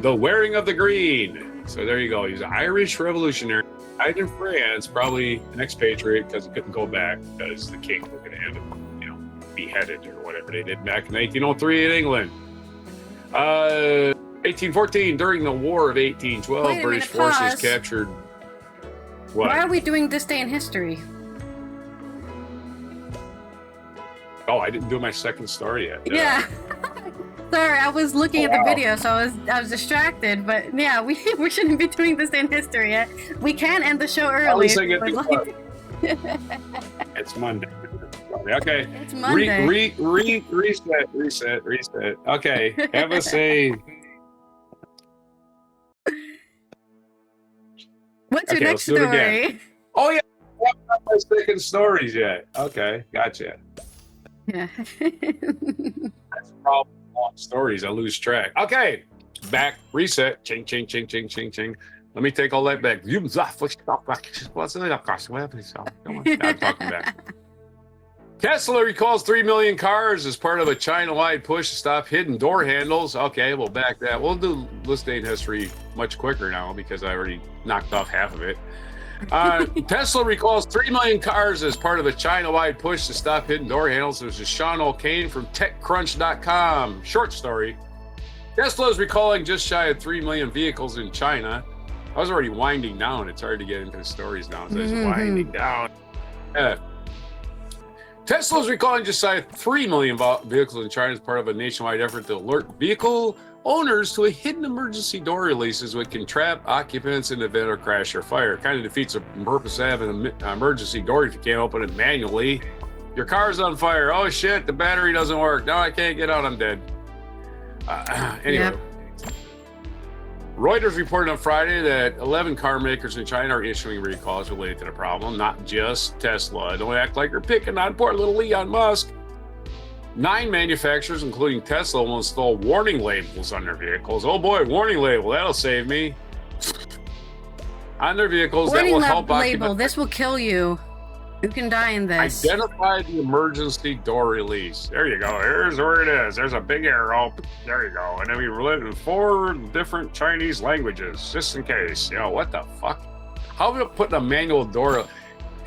The Wearing of the Green. So there you go. He's an Irish revolutionary. Died in France, probably an expatriate because he couldn't go back because the king was going to end him, beheaded or whatever they did back in 1803 in England. 1814, during the War of 1812, British forces captured. What? Why are we doing this day in history? Oh, I didn't do my second story yet. Yeah. Sorry, I was looking at the video, so I was distracted. But yeah, we shouldn't be doing this day in history yet. We can end the show early. At least I get It's Monday. Okay. It's Monday. Reset. Okay. Have a say. What's your next story? Oh yeah, I haven't got my second stories yet. Okay, gotcha. Yeah. That's the problem. Long stories, I lose track. Okay, back, reset, ching. Let me take all that back. I'm talking back. Tesla recalls 3 million cars as part of a China-wide push to stop hidden door handles. Okay, we'll back that. We'll do listing history much quicker now because I already knocked off half of it. Tesla recalls 3 million cars as part of a China-wide push to stop hidden door handles. This is Sean O'Kane from TechCrunch.com. Short story. Tesla is recalling just shy of 3 million vehicles in China. I was already winding down. It's hard to get into the stories now. So it's winding down. Tesla is recalling just shy of 3 million vehicles in China as part of a nationwide effort to alert vehicle owners to a hidden emergency door releases which can trap occupants in the event of crash or fire. Kind of defeats the purpose of having an emergency door if you can't open it manually. Your car's on fire. Oh shit, the battery doesn't work. Now I can't get out, I'm dead. Anyway. Yep. Reuters reported on Friday that 11 car makers in China are issuing recalls related to the problem, not just Tesla. Don't act like you're picking on poor little Elon Musk. 9 manufacturers, including Tesla, will install warning labels on their vehicles. Oh boy, warning label, that'll save me. On their vehicles, warning that will help label, this will kill you. You can die in this. Identify the emergency door release. There you go. Here's where it is. There's a big arrow. There you go. And then we wrote it in 4 different Chinese languages, just in case. What the fuck? How about putting a manual door?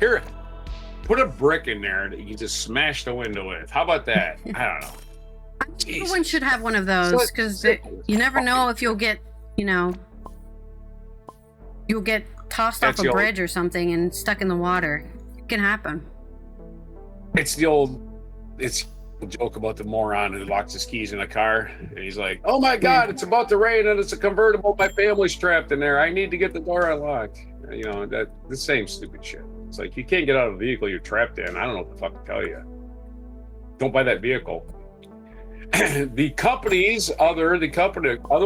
Here, put a brick in there that you just smash the window with. How about that? I don't know. Everyone should have one of those because you never know if you'll get, you'll get tossed off a bridge or something and stuck in the water. Can happen. It's the old joke about the moron who locks his keys in a car and he's like, oh my god, it's about to rain and it's a convertible, my family's trapped in there, I need to get the door unlocked. That the same stupid shit. It's like, you can't get out of the vehicle you're trapped in. I don't know what the fuck to tell you. Don't buy that vehicle. Other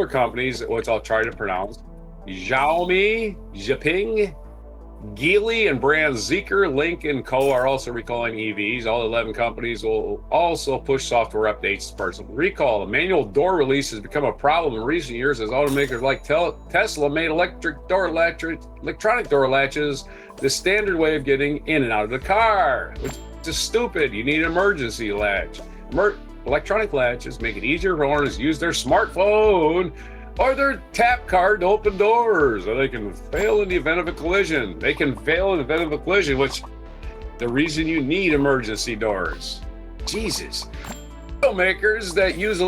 companies, which I'll try to pronounce, Xiaomi, Zhiping, Geely, and brands Zeekr, Link, and Co. are also recalling EVs. All 11 companies will also push software updates to parts of the recall. The manual door release has become a problem in recent years as automakers like Tesla made electronic door latches the standard way of getting in and out of the car, which is stupid. You need an emergency latch. Electronic latches make it easier for owners to use their smartphone or their tap card to open doors, or they can fail in the event of a collision. Which the reason you need emergency doors. Jesus. Automakers that use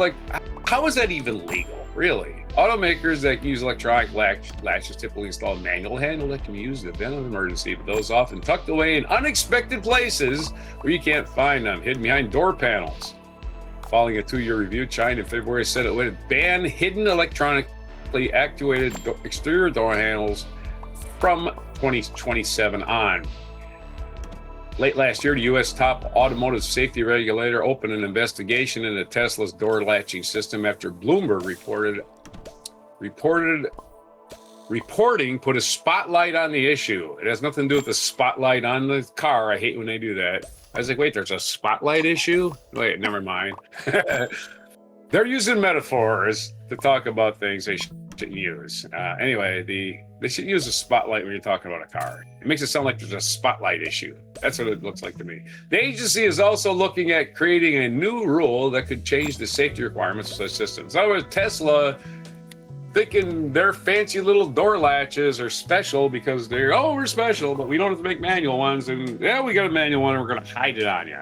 how is that even legal, really? Automakers that use electronic latches typically install a manual handle that can be used in the event of emergency, but those often tucked away in unexpected places where you can't find them, hidden behind door panels. Following a 2-year review, China in February said it would ban hidden electronically actuated exterior door handles from 2027 on. Late last year, the U.S. top automotive safety regulator opened an investigation into Tesla's door latching system after Bloomberg reporting put a spotlight on the issue. It has nothing to do with the spotlight on the car. I hate when they do that. I was like, wait, there's a spotlight issue? Wait, never mind. They're using metaphors to talk about things they shouldn't use. Anyway, they should use a spotlight when you're talking about a car. It makes it sound like there's a spotlight issue. That's what it looks like to me. The agency is also looking at creating a new rule that could change the safety requirements of such systems. In other words, Tesla thinking their fancy little door latches are special because we're special, but we don't have to make manual ones. And yeah, we got a manual one and we're going to hide it on you.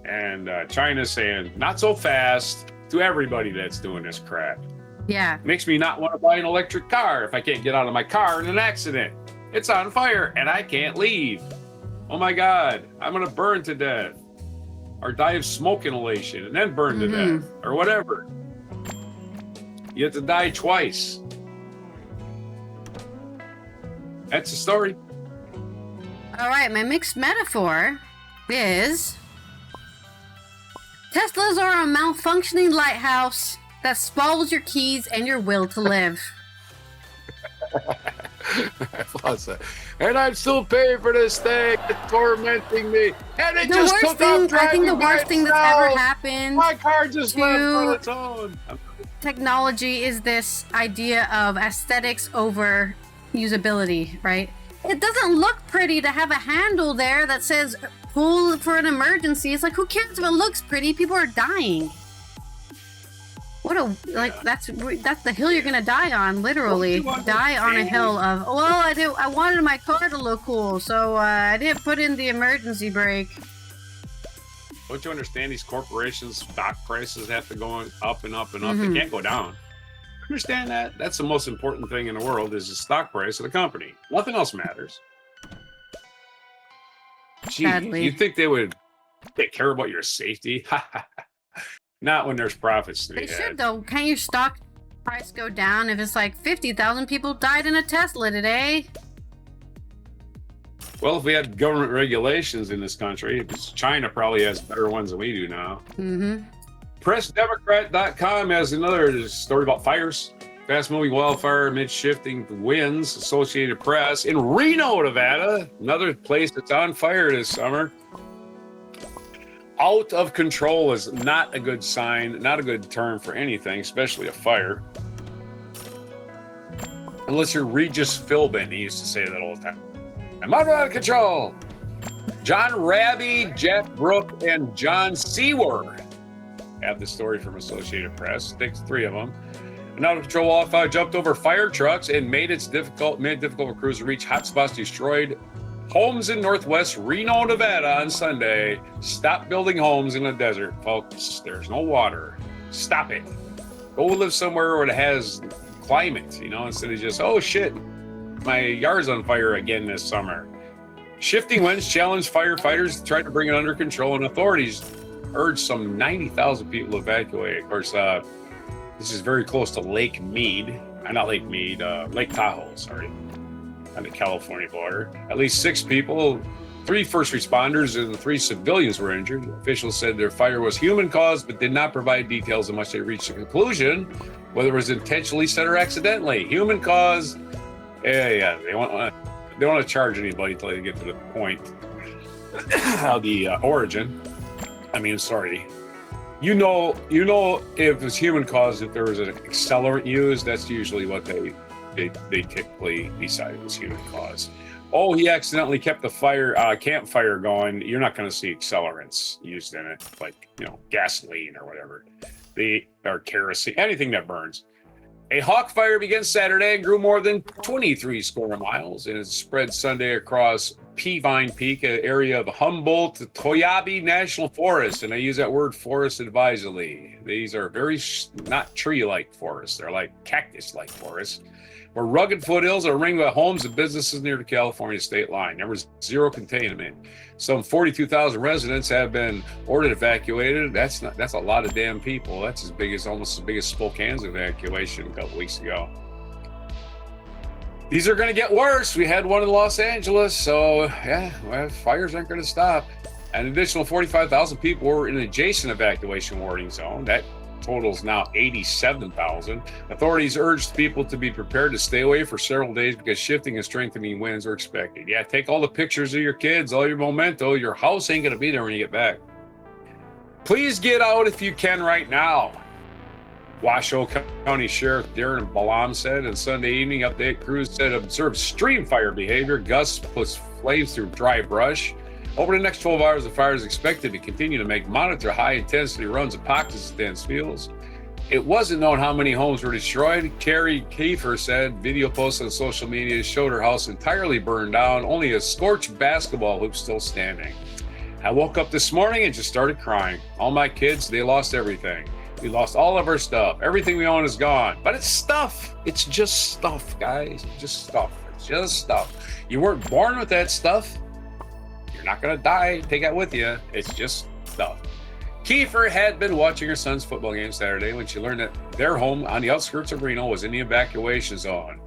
And China's saying, not so fast to everybody that's doing this crap. Yeah. Makes me not want to buy an electric car if I can't get out of my car in an accident. It's on fire and I can't leave. Oh my God, I'm going to burn to death. Or die of smoke inhalation and then burn to death. Or whatever. You have to die twice. That's the story. All right, my mixed metaphor is Teslas are a malfunctioning lighthouse that swallows your keys and your will to live. I lost that. And I'm still paying for this thing. It's tormenting me. And it The just worst took off thing, driving I think the by worst thing that's itself. ever happened My car just left on to its own. technology is this idea of aesthetics over usability, right? It doesn't look pretty to have a handle there that says pull for an emergency. It's like, who cares if it looks pretty? People are dying. That's the hill you're gonna die on, literally. Die on a hill of, I wanted my car to look cool, so I didn't put in the emergency brake. Don't you understand these corporations' stock prices have to go up and up and up? They can't go down. Understand that? That's the most important thing in the world is the stock price of the company. Nothing else matters. Gee, Sadly. you'd think they would take care about your safety? Not when there's profits to be They had. should, though. Can't your stock price go down if it's like 50,000 people died in a Tesla today? Well, if we had government regulations in this country, because China probably has better ones than we do now. PressDemocrat.com has another story about fires. Fast-moving wildfire amid shifting winds. Associated Press in Reno, Nevada, another place that's on fire this summer. Out of control is not a good sign, not a good term for anything, especially a fire. Unless you're Regis Philbin, he used to say that all the time. I'm out of control. John Raby, Jeff Brook, and John Seaward have the story from Associated Press. Takes three of them. An out-of-control wildfire jumped over fire trucks and made it difficult for crews to reach hotspots, destroyed homes in northwest Reno, Nevada on Sunday. Stop building homes in the desert, folks. There's no water. Stop it. Go live somewhere where it has climate, instead of just, oh shit, my yard's on fire again this summer. Shifting winds challenged firefighters to try to bring it under control, and authorities urged some 90,000 people to evacuate. Of course, this is very close to Lake Tahoe, sorry, on the California border. At least 6 people, 3 first responders and 3 civilians were injured. Officials said their fire was human caused, but did not provide details unless they reached a conclusion, whether it was intentionally set or accidentally. Human caused, yeah, they want to charge anybody until they get to the point of the origin. You know if it's human caused, if there was an accelerant used, that's usually what they typically decide was human caused. Oh, he accidentally kept the campfire going. You're not going to see accelerants used in it, like gasoline or whatever, or kerosene, anything that burns. A hawk fire began Saturday and grew more than 23 square miles, and it spread Sunday across Peavine Peak, an area of Humboldt Toyabe National Forest, and I use that word forest advisedly. These are very not tree-like forests; they're like cactus-like forests, where rugged foothills are ringed by homes and businesses near the California state line. There was zero containment. Some 42,000 residents have been ordered evacuated. That's a lot of damn people. That's almost as big as Spokane's evacuation a couple weeks ago. These are going to get worse. We had one in Los Angeles, so fires aren't going to stop. An additional 45,000 people were in an adjacent evacuation warning zone. That totals now 87,000. Authorities urged people to be prepared to stay away for several days because shifting and strengthening winds are expected. Yeah, take all the pictures of your kids, all your memento. Your house ain't going to be there when you get back. Please get out if you can right now. Washoe County Sheriff Darren Balam said on Sunday evening update, crews said observed stream fire behavior. Gusts push flames through dry brush. Over the next 12 hours, the fire is expected to continue to monitor high-intensity runs of pockets of dense fields. It wasn't known how many homes were destroyed. Carrie Kiefer said video posted on social media showed her house entirely burned down, only a scorched basketball hoop still standing. I woke up this morning and just started crying. All my kids, they lost everything. We lost all of our stuff. Everything we own is gone. But it's stuff. It's just stuff, guys. Just stuff. It's just stuff. You weren't born with that stuff. You're not going to die. Take that with you. It's just stuff. Kiefer had been watching her son's football game Saturday when she learned that their home on the outskirts of Reno was in the evacuation zone.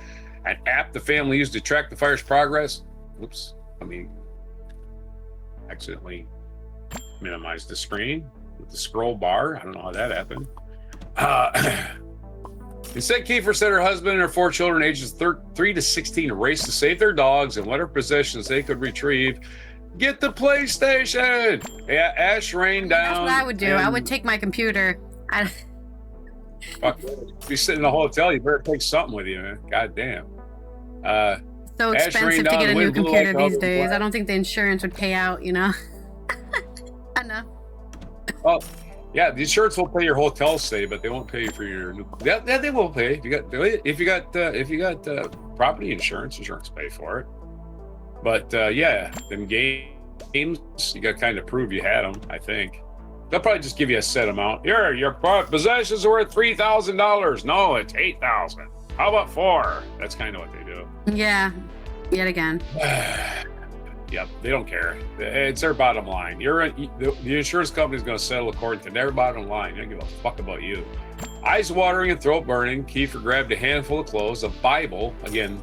An app the family used to track the fire's progress. Accidentally minimized the screen with the scroll bar. I don't know how that happened. Instead, Kiefer said her husband and her 4 children, ages 3 to 16, raced to save their dogs and whatever possessions they could retrieve. Get the PlayStation! Yeah, ash rained down. That's what I would do. I would take my computer. Fuck, if you sit in a hotel, you better take something with you, man. God damn. So expensive to get a new computer these days. I don't think the insurance would pay out, you know? I know. Well, yeah, the insurance will pay your hotel stay, but they won't pay you for your new. Yeah, they will pay if you got property insurance. Insurance pay for it. But yeah, them games you got to kind of prove you had them. I think they'll probably just give you a set amount. Here, your possessions are worth $3,000. No, it's $8,000. How about 4? That's kind of what they do. Yeah, yet again. Yep, they don't care. It's their bottom line. The insurance company's going to settle according to their bottom line. They don't give a fuck about you. Eyes watering and throat burning, Kiefer grabbed a handful of clothes, a Bible. Again,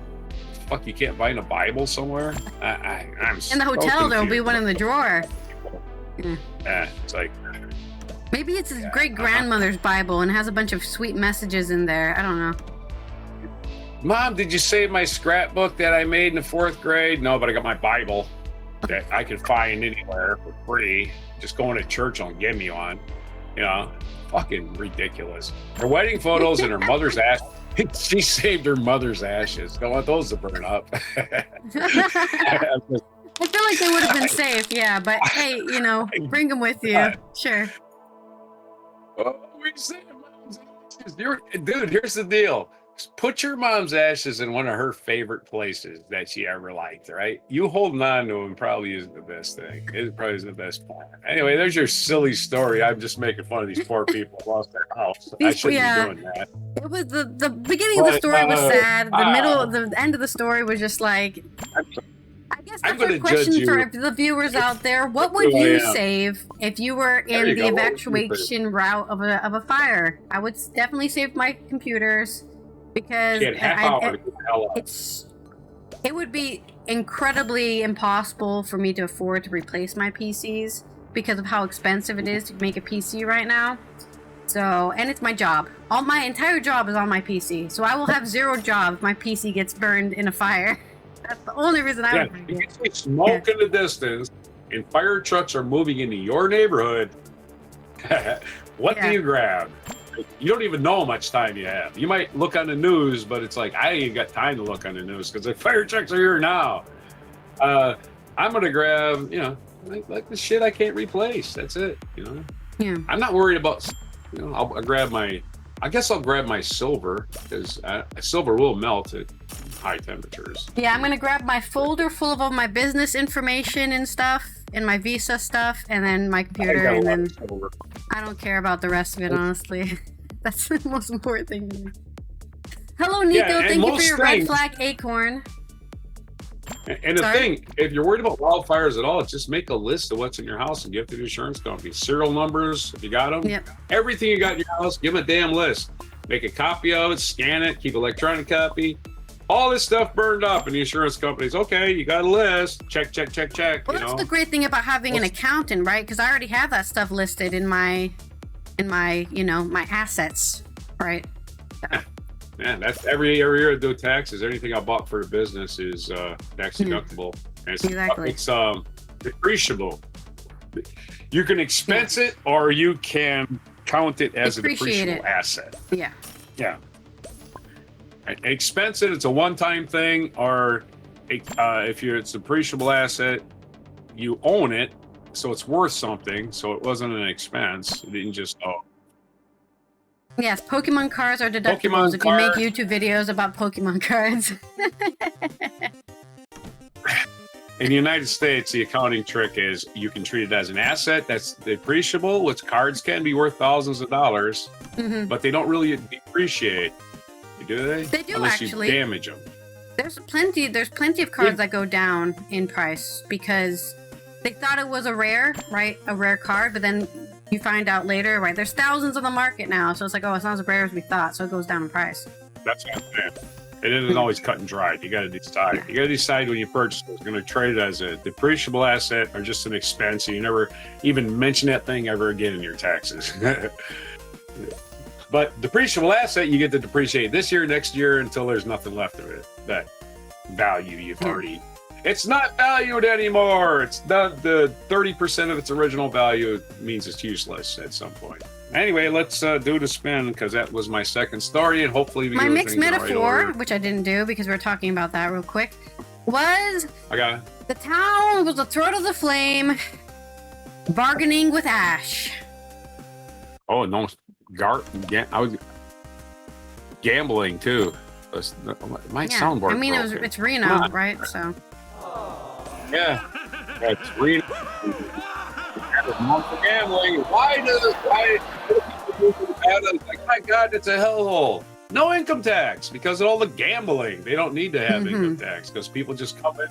fuck, you can't find a Bible somewhere? I'm in the hotel, there'll be one in the drawer. It's like... Maybe it's his great-grandmother's Bible and has a bunch of sweet messages in there. I don't know. Mom, did you save my scrapbook that I made in the 4th grade? No, but I got my Bible that I could find anywhere for free. Just going to church won't give me one. You know, fucking ridiculous. Her wedding photos and her mother's ashes. She saved her mother's ashes. Don't want those to burn up. I feel like they would have been safe, yeah. But hey, you know, bring them with you. Sure. Dude, here's the deal. Put your mom's ashes in one of her favorite places that she ever liked, right? You holding on to them probably isn't the best thing. It probably isn't the best plan. Anyway, there's your silly story. I'm just making fun of these poor people who lost their house. I shouldn't be doing that. It was the beginning of the story was sad. The end of the story was just like... I guess that's a question for the viewers out there. What would you save if you were in the evacuation route of a fire? I would definitely save my computers. Because it would be incredibly impossible for me to afford to replace my PCs because of how expensive it is to make a PC right now. So, and it's my job. My entire job is on my PC. So I will have 0 job if my PC gets burned in a fire. That's the only reason I would. You can see smoke in the distance and fire trucks are moving into your neighborhood. What do you grab? You don't even know how much time you have. You might look on the news, but it's like, I ain't got time to look on the news because the fire trucks are here now. I'm going to grab, you know, like the shit I can't replace. That's it, you know? Yeah. I'm not worried about, you know, I'll grab my silver because silver will melt at high temperatures. Yeah, I'm going to grab my folder full of all my business information and stuff. And my Visa stuff, and then my computer, and then I don't care about the rest of it, honestly. That's the most important thing to me. Hello, Nico. Thank you for your red flag acorn. And the thing, if you're worried about wildfires at all, just make a list of what's in your house and give it to the insurance company. Serial numbers, if you got them. Yep. Everything you got in your house, give them a damn list. Make a copy of it, scan it, keep electronic copy. All this stuff burned up, and the insurance company's okay. You got a list. Check. Well, that's the great thing about having an accountant, right? Because I already have that stuff listed in my, you know, my assets, right? So. Man, that's every year I do taxes. Anything I bought for the business is tax deductible. And it's, exactly. It's depreciable. You can expense it, or you can count it as a depreciable asset. Yeah. Yeah. Expense it, it's a one-time thing, or if it's a depreciable asset, you own it, so it's worth something, so it wasn't an expense. You didn't just Yes, Pokemon cards are deductibles Pokemon if you make YouTube videos about Pokemon cards. In the United States, the accounting trick is you can treat it as an asset that's depreciable, which cards can be worth thousands of dollars, but they don't really depreciate. Do they? They do, unless actually. You damage them. There's plenty of cards that go down in price because they thought it was a rare, right? A rare card, but then you find out later, right? There's thousands on the market now, so it's like, oh, it's not as rare as we thought, so it goes down in price. That's what I'm saying. It isn't always cut and dried. You got to decide. Yeah. You got to decide when you purchase it. It's going to trade it as a depreciable asset or just an expense. You never even mention that thing ever again in your taxes. But depreciable asset, you get to depreciate this year, next year until there's nothing left of it. That value you've already. It's not valued anymore. It's not the 30% of its original value means it's useless at some point. Anyway, let's do the spin because that was my second story, and hopefully we my do mixed things in the metaphor, right which I didn't do because we were talking about that real quick, was I got it. the town was the throat of the flame, bargaining with Ash. Oh no, I was gambling too. It might sound more. I mean, it's Reno, right? So. Yeah, it's Reno. For gambling. Why like, my God, it's a hellhole. No income tax because of all the gambling. They don't need to have income tax because people just come in,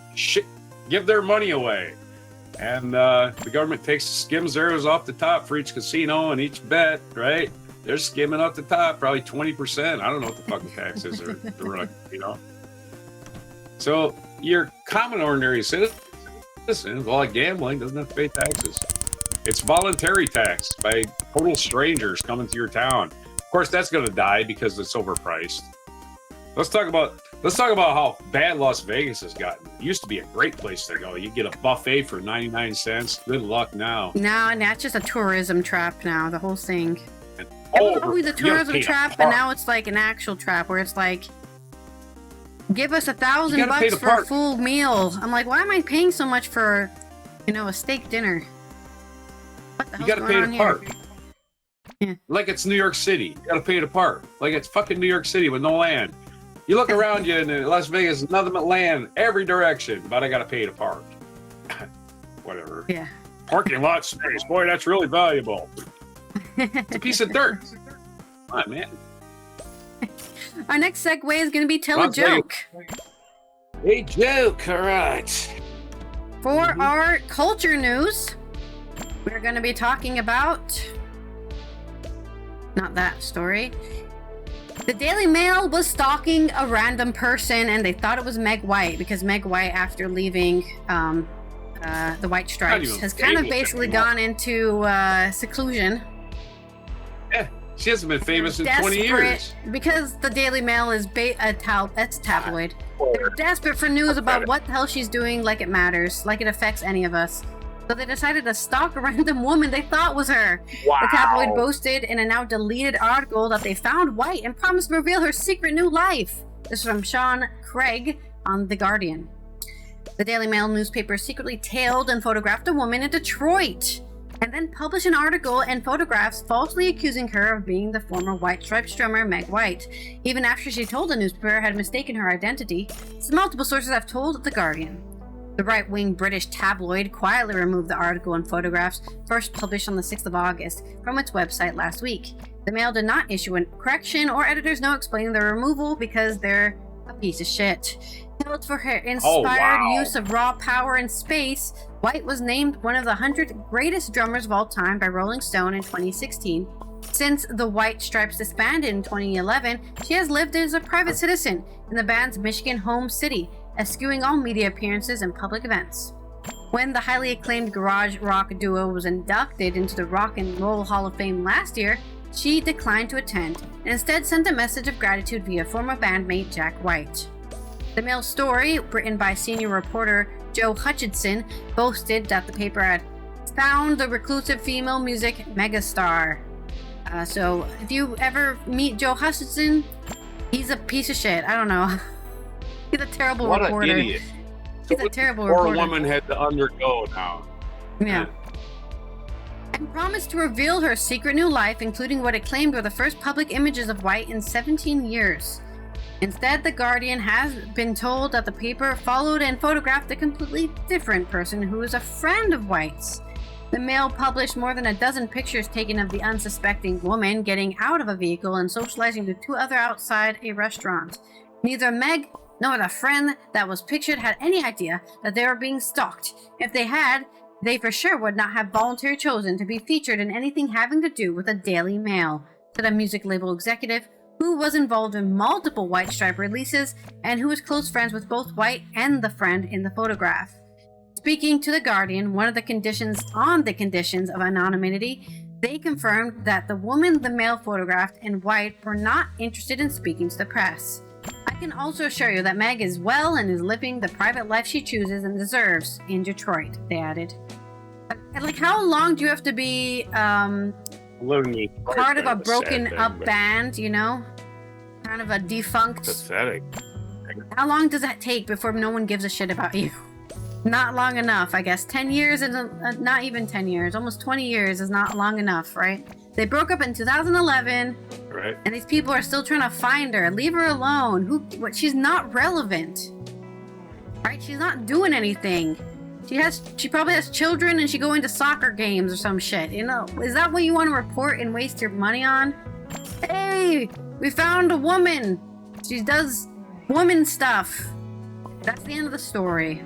give their money away. And the government skims theirs off the top for each casino and each bet, right? They're skimming off the top, probably 20%. I don't know what the fucking taxes are, you know? So your common ordinary citizen, all that gambling, doesn't have to pay taxes. It's voluntary tax by total strangers coming to your town. Of course, that's going to die because it's overpriced. Let's talk about how bad Las Vegas has gotten. It used to be a great place to go. You get a buffet for 99 cents. Good luck now. No, that's just a tourism trap now, the whole thing. And, it was always a tourism trap, and now it's like an actual trap where it's like, give us $1,000 for a full meal. I'm like, why am I paying so much for, a steak dinner? What the hell's you got to pay to park. Yeah. Like it's New York City. You got to pay to park. Like it's fucking New York City with no land. You look around you in Las Vegas, nothing but land every direction, but I got to pay to park. Whatever. Yeah. Parking lot space. Boy, that's really valuable. It's a piece of dirt. Come on, man. Our next segue is going to be tell a joke. A joke, all right. For our culture news, we're going to be talking about... not that story. The Daily Mail was stalking a random person, and they thought it was Meg White because Meg White, after leaving the White Stripes, has kind of basically gone into seclusion. Yeah, she hasn't been famous in 20 years. Because the Daily Mail is that's tabloid. They're desperate for news about what the hell she's doing, like it matters, like it affects any of us. So they decided to stalk a random woman they thought was her. Wow. The tabloid boasted in a now deleted article that they found White and promised to reveal her secret new life. This is from Sean Craig on The Guardian. The Daily Mail newspaper secretly tailed and photographed a woman in Detroit, and then published an article and photographs falsely accusing her of being the former White Stripes drummer Meg White, even after she told the newspaper had mistaken her identity, as multiple sources have told The Guardian. The right-wing British tabloid quietly removed the article and photographs, first published on the 6th of August, from its website last week. The Mail did not issue a correction or editor's note explaining the removal because they're a piece of shit. Hailed for her inspired use of raw power in space, White was named one of the 100 greatest drummers of all time by Rolling Stone in 2016. Since the White Stripes disbanded in 2011, she has lived as a private citizen in the band's Michigan home city, eschewing all media appearances and public events. When the highly acclaimed garage rock duo was inducted into the Rock and Roll Hall of Fame last year, she declined to attend and instead sent a message of gratitude via former bandmate Jack White. The Mail story, written by senior reporter Joe Hutchinson, boasted that the paper had found the reclusive female music megastar. So if you ever meet Joe Hutchinson, he's a piece of shit. I don't know. He's a terrible reporter. What an idiot. He's a terrible reporter. Poor woman had to undergo now. Yeah. and promised to reveal her secret new life, including what it claimed were the first public images of White in 17 years. Instead, The Guardian has been told that the paper followed and photographed a completely different person who is a friend of White's. The Mail published more than a dozen pictures taken of the unsuspecting woman getting out of a vehicle and socializing with two others outside a restaurant. Neither Meg nor the friend that was pictured had any idea that they were being stalked. If they had, they for sure would not have voluntarily chosen to be featured in anything having to do with the Daily Mail, said a music label executive who was involved in multiple White Stripe releases and who was close friends with both White and the friend in the photograph. Speaking to The Guardian, one of the conditions of anonymity, they confirmed that the woman the Mail photographed and White were not interested in speaking to the press. I can also assure you that Meg is well and is living the private life she chooses and deserves in Detroit, they added. Like, how long do you have to be part of a broken up band, you know? Kind of a defunct. Pathetic. How long does that take before no one gives a shit about you? Not long enough, I guess. 10 years is not even 10 years. Almost 20 years is not long enough, right? They broke up in 2011, right? And these people are still trying to find her. Leave her alone. She's not relevant, right? She's not doing anything. She probably has children, and she going to soccer games or some shit. You know, is that what you want to report and waste your money on? Hey, we found a woman. She does woman stuff. That's the end of the story.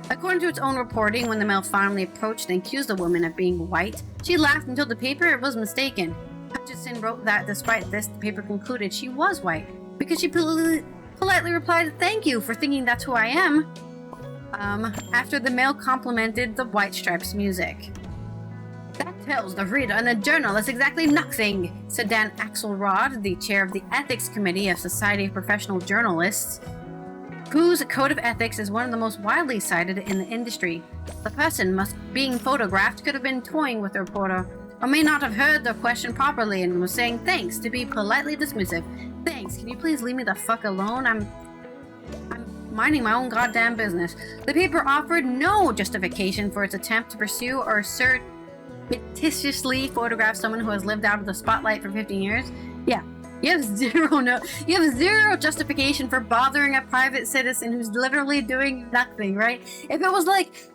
According to its own reporting, when the Mail finally approached and accused the woman of being White, she laughed and told the paper was mistaken. Hutchison wrote that despite this, the paper concluded she was White, because she politely replied, "Thank you for thinking that's who I am," after the Mail complimented the White Stripes' music. "That tells the reader and the journalist exactly nothing," said Dan Axelrod, the chair of the Ethics Committee of Society of Professional Journalists, whose code of ethics is one of the most widely cited in the industry. The person being photographed could have been toying with the reporter, or may not have heard the question properly and was saying thanks to be politely dismissive. "Thanks, can you please leave me the fuck alone? I'm minding my own goddamn business." The paper offered no justification for its attempt to pursue or surreptitiously photograph someone who has lived out of the spotlight for 15 years. Yeah. You have zero justification for bothering a private citizen who's literally doing nothing, right? If it was like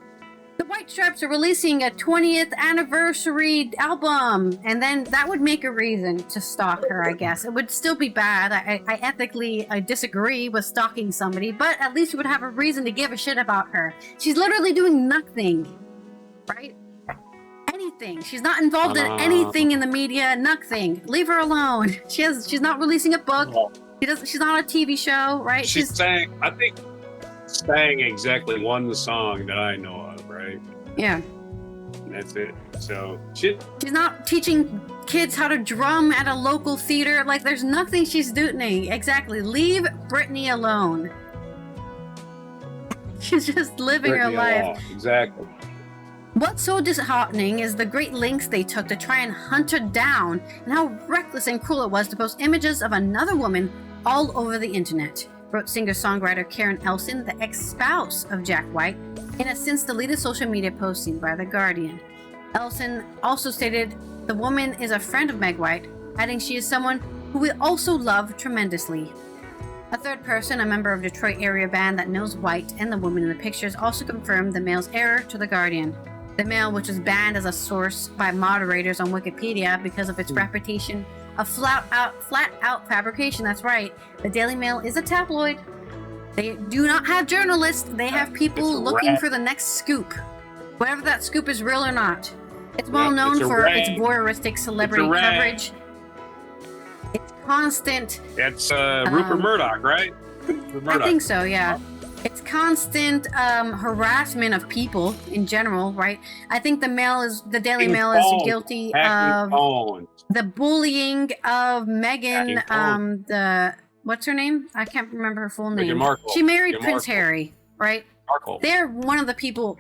the White Stripes are releasing a 20th anniversary album, and then that would make a reason to stalk her, I guess. It would still be bad. I ethically disagree with stalking somebody, but at least you would have a reason to give a shit about her. She's literally doing nothing, right? Anything. She's not involved in anything in the media. Nothing. Leave her alone. She's not releasing a book. She's not on a TV show, right? She's sang exactly one song that I know of, right? Yeah. And that's it. So she's not teaching kids how to drum at a local theater. Like, there's nothing she's doing. Exactly. Leave Britney alone. She's just living her life. Exactly. What's so disheartening is the great lengths they took to try and hunt her down, and how reckless and cruel it was to post images of another woman all over the internet, wrote singer-songwriter Karen Elson, the ex-spouse of Jack White, in a since-deleted social media posting by The Guardian. Elson also stated the woman is a friend of Meg White, adding she is someone who we also love tremendously. A third person, a member of Detroit area band that knows White and the woman in the pictures, also confirmed the Mail's error to The Guardian. The Mail, which was banned as a source by moderators on Wikipedia because of its reputation of flat-out fabrication. That's right. The Daily Mail is a tabloid. They do not have journalists. They have people looking for the next scoop, whether that scoop is real or not. It's well known for its voyeuristic celebrity coverage. It's constant. It's Rupert Murdoch, right? Rupert Murdoch. I think so, yeah. It's constant harassment of people in general, right? I think the Daily Mail is guilty of the bullying of Meghan, what's her name? I can't remember her full name. Markle. She married Prince Harry, right? Markle. They're one of the people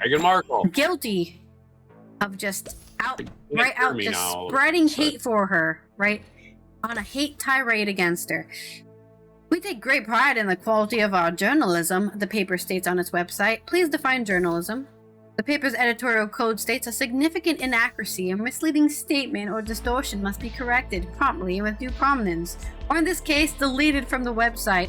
guilty of just spreading hate for her, right? On a hate tirade against her. "We take great pride in the quality of our journalism," the paper states on its website. Please define journalism. The paper's editorial code states a significant inaccuracy, a misleading statement, or distortion must be corrected promptly and with due prominence, or in this case, deleted from the website.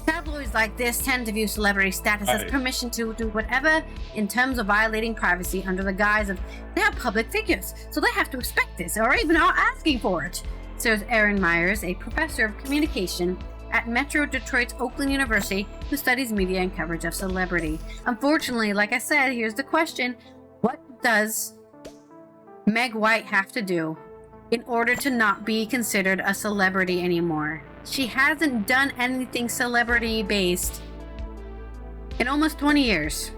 Tabloids like this tend to view celebrity status as permission to do whatever in terms of violating privacy under the guise of they are public figures, so they have to respect this or even are asking for it, says Aaron Myers, a professor of communication at Metro Detroit's Oakland University who studies media and coverage of celebrity. Unfortunately, like I said, here's the question. What does Meg White have to do in order to not be considered a celebrity anymore? She hasn't done anything celebrity-based in almost 20 years.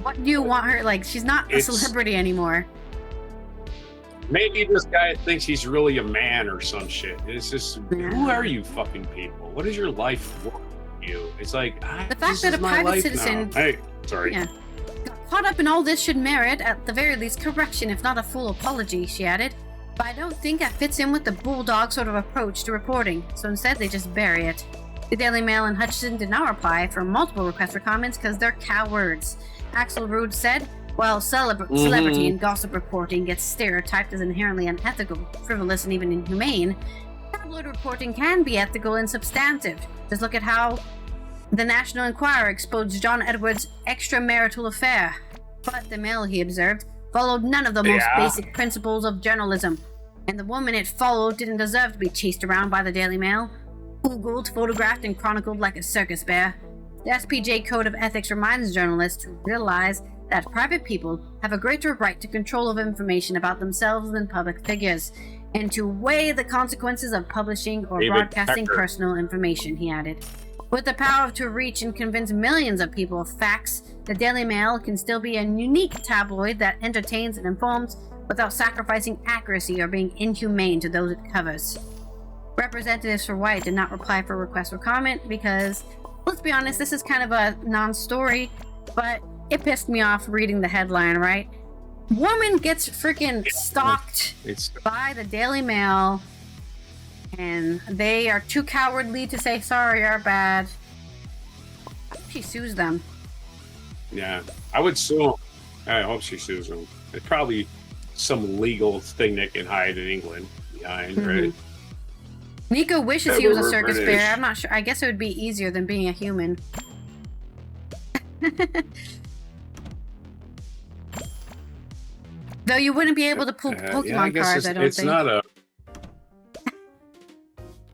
What do you want her, like, she's not a celebrity anymore. Maybe this guy thinks he's really a man or some shit. It's just, who are you fucking people? What is your life for you? It's like, the fact that a private citizen got caught up in all this should merit, at the very least, correction, if not a full apology, she added. But I don't think that fits in with the bulldog sort of approach to reporting, so instead they just bury it. The Daily Mail and Hutchinson did not reply for multiple requests for comments because they're cowards. Axel Rude said, while celebrity and gossip reporting gets stereotyped as inherently unethical, frivolous, and even inhumane, tabloid reporting can be ethical and substantive. Just look at how the National Enquirer exposed John Edwards' extramarital affair. But the Mail, he observed, followed none of the most basic principles of journalism, and the woman it followed didn't deserve to be chased around by the Daily Mail, Googled, photographed, and chronicled like a circus bear. The SPJ Code of Ethics reminds journalists to realize that private people have a greater right to control of information about themselves than public figures, and to weigh the consequences of publishing or broadcasting personal information, he added. With the power to reach and convince millions of people of facts, the Daily Mail can still be a unique tabloid that entertains and informs without sacrificing accuracy or being inhumane to those it covers. Representatives for White did not reply for requests for comment because, let's be honest, this is kind of a non-story, but it pissed me off reading the headline, right? Woman gets freaking stalked by the Daily Mail, and they are too cowardly to say sorry or bad. She sues them. Yeah, I would sue. I hope she sues them. It's probably some legal thing they can hide in England behind, right? Nico wishes he was a circus bear. I'm not sure. I guess it would be easier than being a human. Though you wouldn't be able to pull Pokemon cards, I don't think.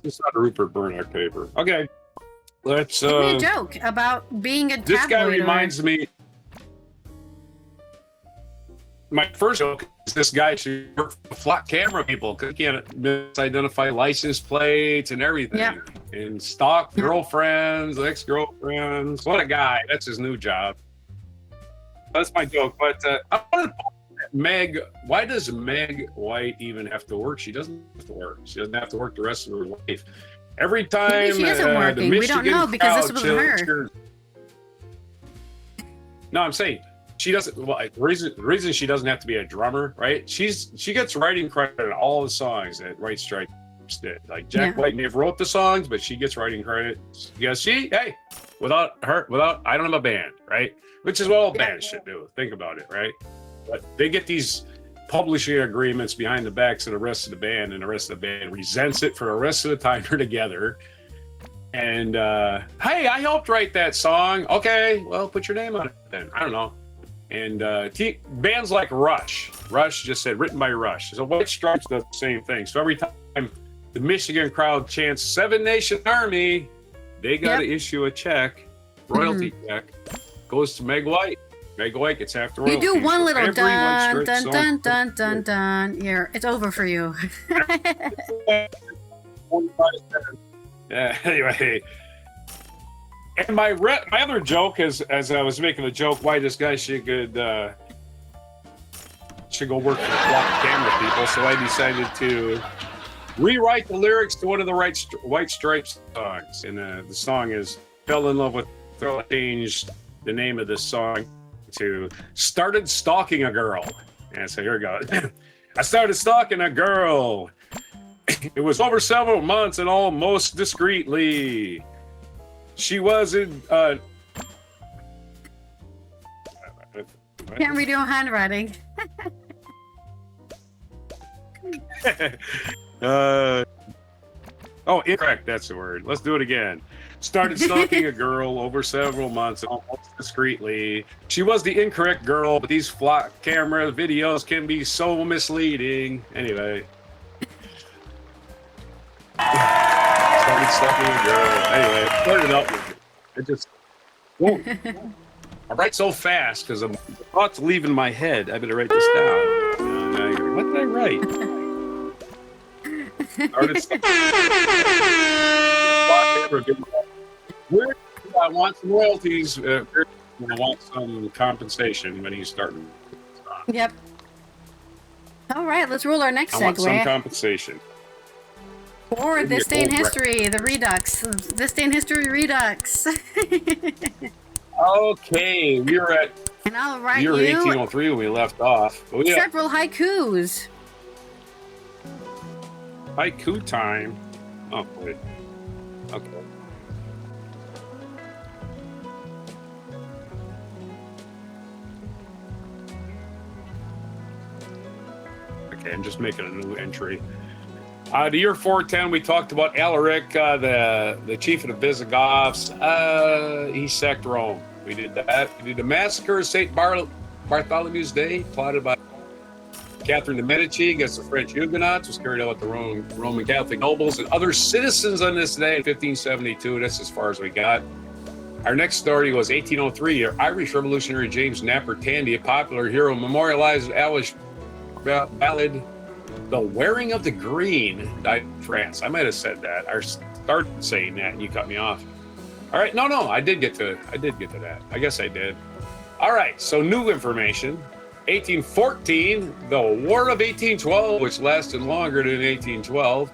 It's not a Rupert Murdoch paper. Okay, let's. Give me a joke about being a tabloid. This guy reminds me. My first joke is this guy should work for flat camera people because he can't misidentify license plates and everything, and stalk girlfriends, ex-girlfriends. What a guy! That's his new job. That's my joke. But I want to. Meg, why does Meg White even have to work? She doesn't have to work. She doesn't have to work the rest of her life. Every time maybe she isn't working. We don't know because this was her. No, I'm saying she doesn't. Well, the reason she doesn't have to be a drummer, right? She gets writing credit on all the songs that White Stripes did. Like Jack White never wrote the songs, but she gets writing credit because without I don't have a band, right? Which is what all bands should do. Think about it, right? But they get these publishing agreements behind the backs of the rest of the band, and the rest of the band resents it for the rest of the time they're together. And hey, I helped write that song. Okay, well, put your name on it then. I don't know. And bands like Rush just said written by Rush. So White Stripes does the same thing. So every time the Michigan crowd chants Seven Nation Army, they got to issue a check, royalty check, goes to Meg White. Meg White gets half the royalties. You do one little dun dun dun dun dun dun. It's over for you. Yeah. Anyway, and my other joke is, as I was making a joke, why this guy should go work for the Flock Camera people. So I decided to rewrite the lyrics to one of the White Stripes songs, and the song is "Fell in Love with." I changed the name of this song to "Started Stalking a Girl." And so here we go. I started stalking a girl. It was over several months and almost discreetly. She wasn't Can't read your own handwriting. Incorrect. That's the word. Let's do it again. Started stalking a girl over several months, almost discreetly. She was the incorrect girl, but these flock camera videos can be so misleading. Anyway. Started stalking a girl. Anyway, started out with it. It just won't. I write so fast because I'm thoughts leaving my head. I better write this down. What did I write? I want some royalties. I want some compensation when he's starting. Yep. All right, let's roll our next segue. I want some compensation. For This Day in History, the Redux. This Day in History Redux. Okay, we were at and I'll write year you 1803 when we left off. Several haikus. Haiku time. Oh, good. Okay. Okay, I'm just making a new entry. The year 410, we talked about Alaric, the chief of the Visigoths. He sacked Rome. We did that. We did the massacre of St. Bartholomew's Day, plotted by Catherine de' Medici against the French Huguenots, was carried out with the Roman Catholic nobles and other citizens on this day in 1572. That's as far as we got. Our next story was 1803. Irish revolutionary James Napper Tandy, a popular hero, memorialized Irish ballad The Wearing of the Green, died in France. I might have said that. I started saying that and you cut me off. All right. No, I did get to that. I guess I did. All right. So new information. 1814, the War of 1812, which lasted longer than 1812.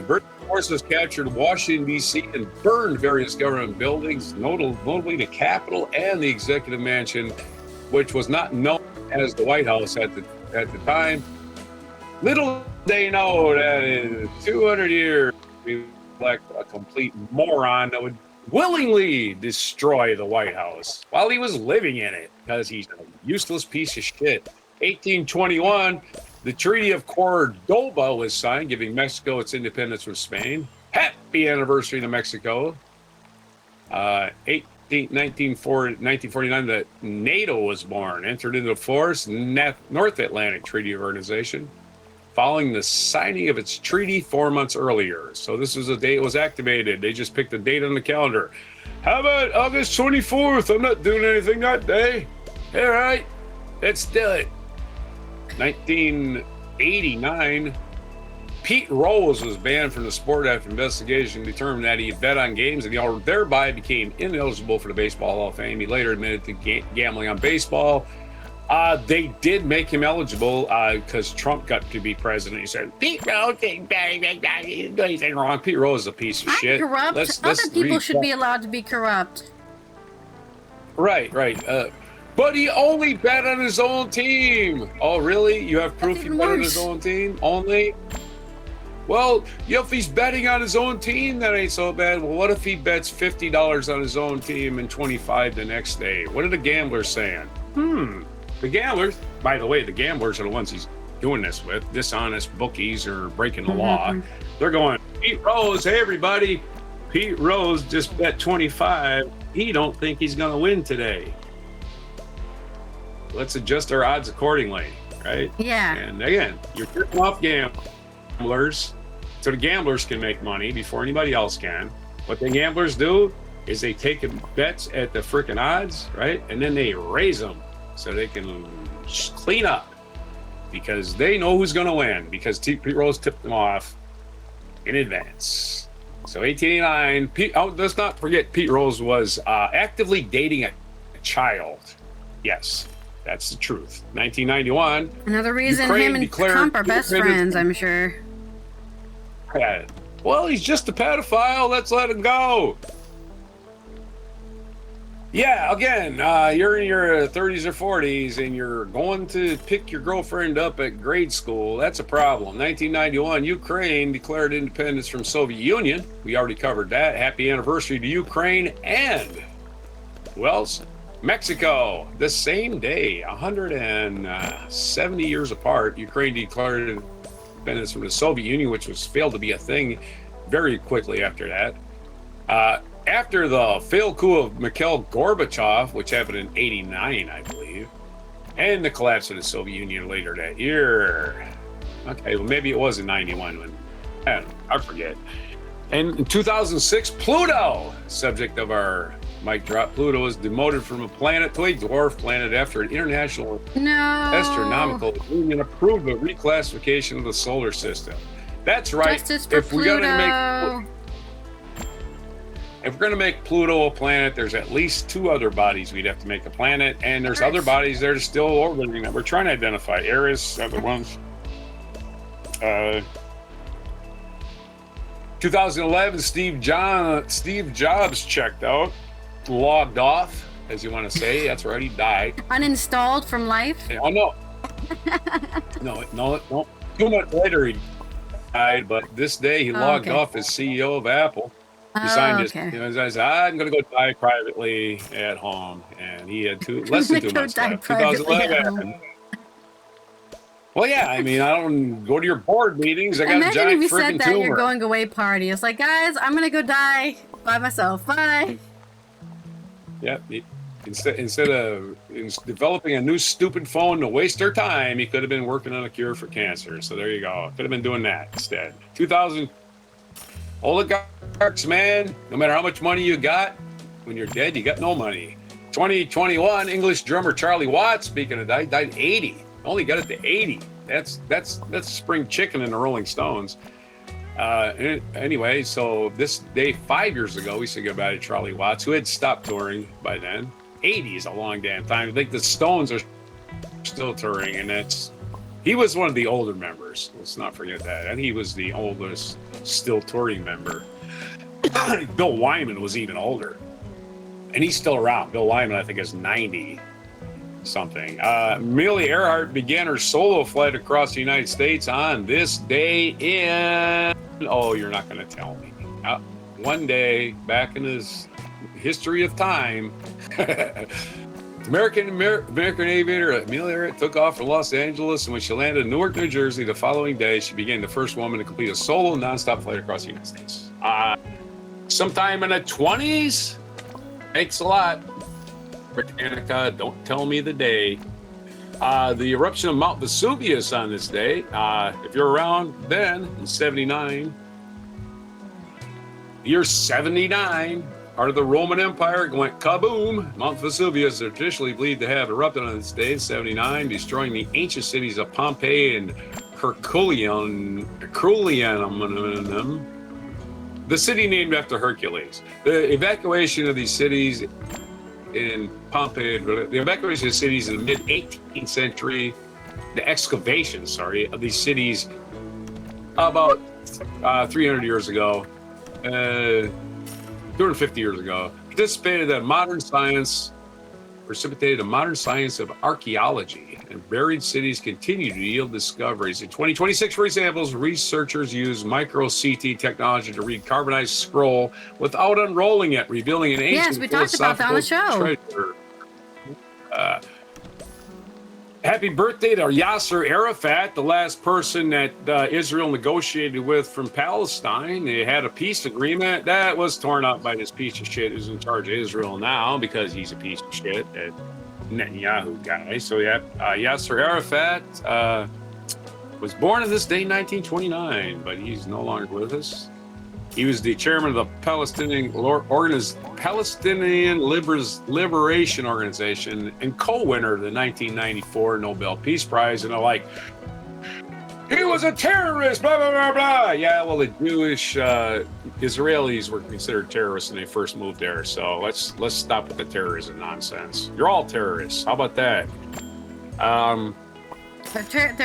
British forces captured Washington, D.C. and burned various government buildings, notably the Capitol and the Executive Mansion, which was not known as the White House at the time. Little they know that in 200 years, we elect a complete moron that would willingly destroy the White House while he was living in it because he's a useless piece of shit. 1821, the Treaty of Cordoba was signed, giving Mexico its independence from Spain. Happy anniversary to Mexico. 1949, the NATO was born, entered into force, North Atlantic Treaty Organization, following the signing of its treaty 4 months earlier. So this was the day it was activated. They just picked a date on the calendar. How about August 24th? I'm not doing anything that day. All right, let's do it. 1989, Pete Rose was banned from the sport after investigation determined that he had bet on games and he thereby became ineligible for the Baseball Hall of Fame. He later admitted to gambling on baseball. They did make him eligible because Trump got to be president. He said, Pete Rose didn't do anything wrong. Pete Rose is a piece of shit. Corrupt. Other people should be allowed to be corrupt. Right. But he only bet on his own team. Oh, really? You have proof he bet on his own team? Only? Well, if he's betting on his own team, that ain't so bad. Well, what if he bets $50 on his own team and $25 the next day? What are the gamblers saying? The gamblers, by the way, the gamblers are the ones he's doing this with. Dishonest bookies are breaking the law. They're going, Pete Rose, hey, everybody. Pete Rose just bet 25. He don't think he's going to win today. Let's adjust our odds accordingly, right? Yeah. And again, you're ripping off gamblers so the gamblers can make money before anybody else can. What the gamblers do is they take bets at the freaking odds, right? And then they raise them so they can clean up because they know who's going to win because Pete Rose tipped them off in advance. So 1889, let's not forget Pete Rose was actively dating a child. Yes. That's the truth. 1991. Another reason Ukraine him and Trump are best friends, I'm sure. Well, he's just a pedophile. Let's let him go. Yeah, again, you're in your 30s or 40s and you're going to pick your girlfriend up at grade school. That's a problem. 1991, Ukraine declared independence from Soviet Union. We already covered that. Happy anniversary to Ukraine and who else? Mexico, the same day, 170 years apart, Ukraine declared independence from the Soviet Union, which was failed to be a thing very quickly after that. After the failed coup of Mikhail Gorbachev, which happened in 89, I believe, and the collapse of the Soviet Union later that year. Okay, well, maybe it was in 91 when, I forget. And in 2006, Pluto, subject of our mic drop, Pluto was demoted from a planet to a dwarf planet after an international astronomical union approved a reclassification of the solar system. That's right. Justice for Pluto. If we're going to make Pluto a planet, there's at least 2 other bodies we'd have to make a planet, and there's other bodies that are still orbiting that we're trying to identify. Eris, other ones. 2011, Steve Jobs checked out, logged off, as you want to say. That's right, he died. Uninstalled from life? Oh, no. No. 2 months later, he died, but this day he logged off as CEO of Apple. He signed his, I said, I'm going to go die privately at home. And he had less than 2 months left. 2011. Well, yeah, I mean, I don't go to your board meetings. I got a giant freaking tumor. Imagine if you said that at your going away party. It's like, guys, I'm going to go die by myself. Bye. Yep. Instead of developing a new stupid phone to waste their time, he could have been working on a cure for cancer. So there you go. Could have been doing that instead. 2000. Oligarchs, man, no matter how much money you got, when you're dead, you got no money. 2021, English drummer Charlie Watts, speaking of that, died 80. Only got it to 80. That's spring chicken in the Rolling Stones. Anyway, so this day 5 years ago, we said goodbye to Charlie Watts, who had stopped touring by then. 80 is a long damn time. I think the Stones are still touring, and he was one of the older members. Let's not forget that. And he was the oldest still touring member. Bill Wyman was even older. And he's still around. Bill Wyman, I think, is 90 something. Amelia Earhart began her solo flight across the United States on this day in... Oh, you're not going to tell me. One day, back in his history of time... American aviator Amelia Earhart took off from Los Angeles, and when she landed in Newark, New Jersey, the following day, she became the first woman to complete a solo nonstop flight across the United States. Sometime in the 20s? Thanks a lot, Britannica. Don't tell me the day. The eruption of Mount Vesuvius on this day. If you're around then, in 79, year 79, part of the Roman Empire went kaboom. Mount Vesuvius is traditionally believed to have erupted on this day in 79, destroying the ancient cities of Pompeii and Herculaneum, the city named after Hercules. The evacuation of these cities in Pompeii, the evacuation of cities in the mid-18th century, the excavations, of these cities about 300 years ago, 250 years ago, precipitated a modern science of archaeology, and buried cities continue to yield discoveries. In 2026, for example, researchers used micro-CT technology to read carbonized scroll without unrolling it, revealing an ancient philosophical treasure. Happy birthday to Yasser Arafat, the last person that Israel negotiated with from Palestine. They had a peace agreement that was torn up by this piece of shit who's in charge of Israel now, because he's a piece of shit, that Netanyahu guy. So yeah, Yasser Arafat was born on this day, 1929, but he's no longer with us. He was the chairman of the Palestinian Liberation Organization and co-winner of the 1994 Nobel Peace Prize. And they're like, he was a terrorist, blah, blah, blah, blah. Yeah, well, the Jewish Israelis were considered terrorists when they first moved there. So let's stop with the terrorism nonsense. You're all terrorists. How about that? They're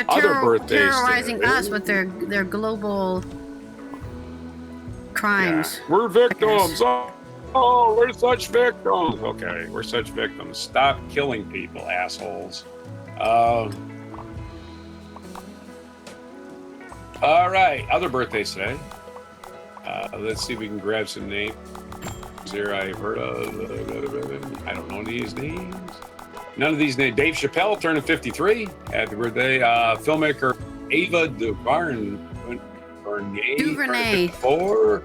other birthdays terrorizing us with their global crimes. Yeah. We're victims. Oh, we're such victims. Okay, we're such victims. Stop killing people, assholes. All right, other birthdays today. Let's see if we can grab some names. here I've heard of. I don't know these names. None of these names. Dave Chappelle turning 53. Happy birthday. Filmmaker Ava DuVernay. DuVernay. 54.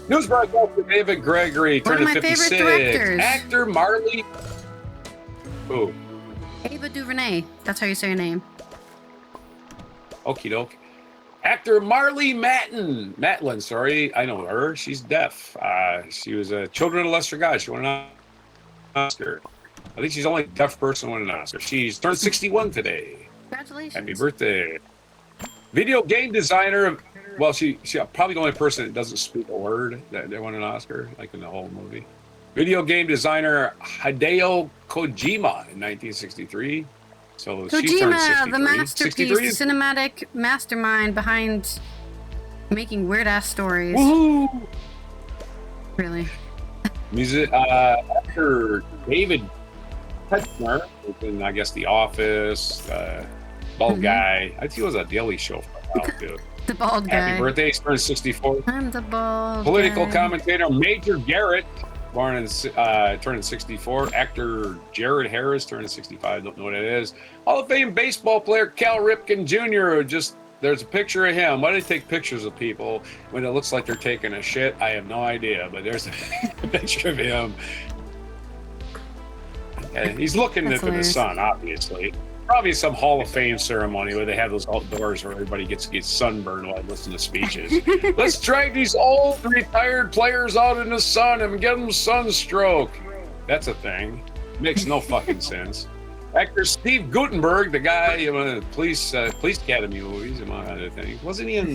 News broadcaster David Gregory One of turning my 56. favorite directors. Actor Marley. Who? Ava DuVernay. That's how you say her name. Okie doke. Actor Marley Matlin, sorry. I know her. She's deaf. She was a Children of Lesser God. She won an Oscar. I think she's the only deaf person who won an Oscar. She's turned 61 today. Congratulations. Happy birthday. Video game designer. Well, she's probably the only person that doesn't speak a word that won an Oscar, like in the whole movie. Video game designer Hideo Kojima in 1963. So she's turned 63. Kojima, the masterpiece, the cinematic mastermind behind making weird-ass stories. Woohoo! Really. Music actor David Koechner was in, I guess, The Office, bald guy. I think he was a Daily Show for a while, too. The bald guy. Happy birthday, he's turned 64. I'm the bald Political guy. commentator Major Garrett, born in turning 64. Actor Jared Harris, turning 65. Don't know what it is. Hall of Fame baseball player Cal Ripken Jr. There's a picture of him. Why do they take pictures of people when it looks like they're taking a shit? I have no idea, but there's a picture of him. And he's looking That's into the hilarious. sun, obviously. Probably some Hall of Fame ceremony where they have those outdoors where everybody gets sunburned while listening to speeches. Let's drag these old retired players out in the sun and get them sunstroke. That's a thing. Makes no fucking sense. Actor Steve Guttenberg, the guy in the police academy movies, among other things. Wasn't he in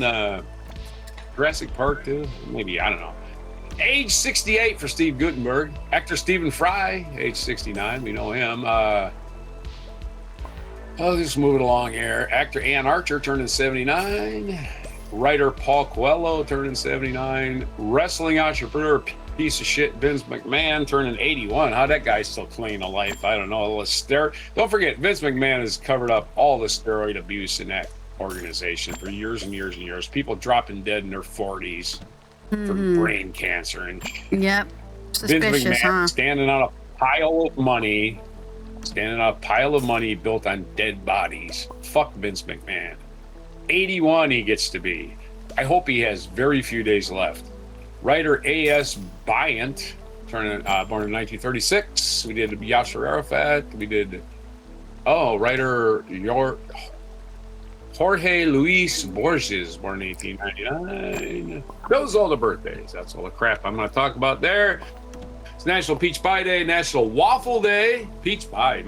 Jurassic Park too? Maybe, I don't know. Age 68 for Steve Guttenberg. Actor Stephen Fry, age 69. We know him. Just moving along here. Actor Ann Archer turning 79. Writer Paul Coelho turning 79. Wrestling entrepreneur piece of shit Vince McMahon turning 81. How that guy's still clinging to life, I don't know. Don't forget, Vince McMahon has covered up all the steroid abuse in that organization for years and years and years. People dropping dead in their 40s from brain cancer and shit. Yep. Vince Suspicious, McMahon huh? standing on a pile of money built on dead bodies. Fuck Vince McMahon. 81 he gets to be. I hope he has very few days left. Writer A.S. Bryant, born in 1936. We did Yasser Arafat. We did, writer Jorge Luis Borges, born in 1899. Those are all the birthdays. That's all the crap I'm going to talk about there. It's National Peach Pie Day, National Waffle Day. Peach pie,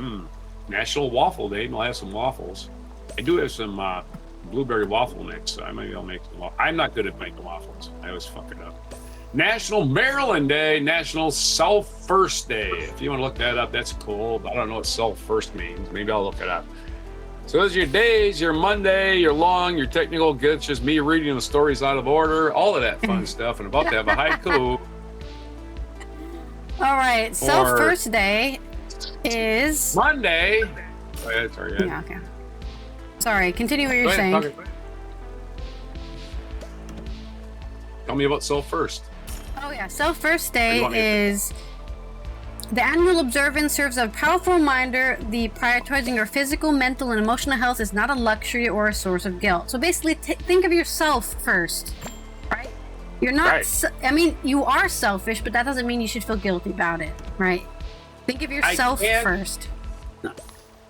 National Waffle Day. I'll have some waffles. I do have some blueberry waffle mix, so maybe I'll make some waffles. I'm not good at making waffles. I always fuck it up. National Maryland Day, National Self First Day. If you want to look that up, that's cool. But I don't know what self first means. Maybe I'll look it up. So those are your days, your Monday, your long, your technical gifts, just me reading the stories out of order, all of that fun stuff, and about to have a haiku. All right. Self First Day is Monday. Go ahead, sorry. Yeah, okay. Sorry, continue what you're saying. Okay. Tell me about Self First. Oh yeah, Self First Day is the annual observance serves as a powerful reminder the prioritizing your physical, mental, and emotional health is not a luxury or a source of guilt. So basically, think of yourself first, right? You're not. Right. I mean, you are selfish, but that doesn't mean you should feel guilty about it, right? Think of yourself first.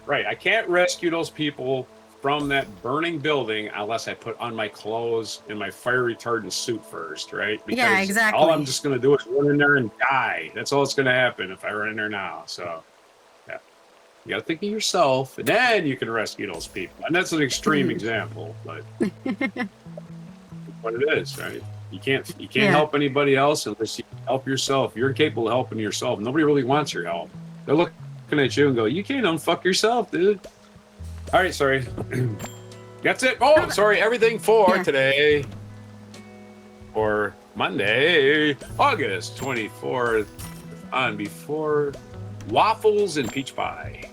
Right. I can't rescue those people from that burning building unless I put on my clothes and my fire retardant suit first, right? Because yeah, exactly. all I'm just going to do is run in there and die. That's all that's going to happen if I run in there now. So, yeah. You got to think of yourself, and then you can rescue those people. And that's an extreme example, but what it is, right? You can't help anybody else unless you help yourself. You're capable of helping yourself. Nobody really wants your help. They're looking at you and go, you can't unfuck yourself, dude. All right, sorry. That's it. Oh, sorry. Everything for today. For Monday, August 24th, on before waffles and peach pie.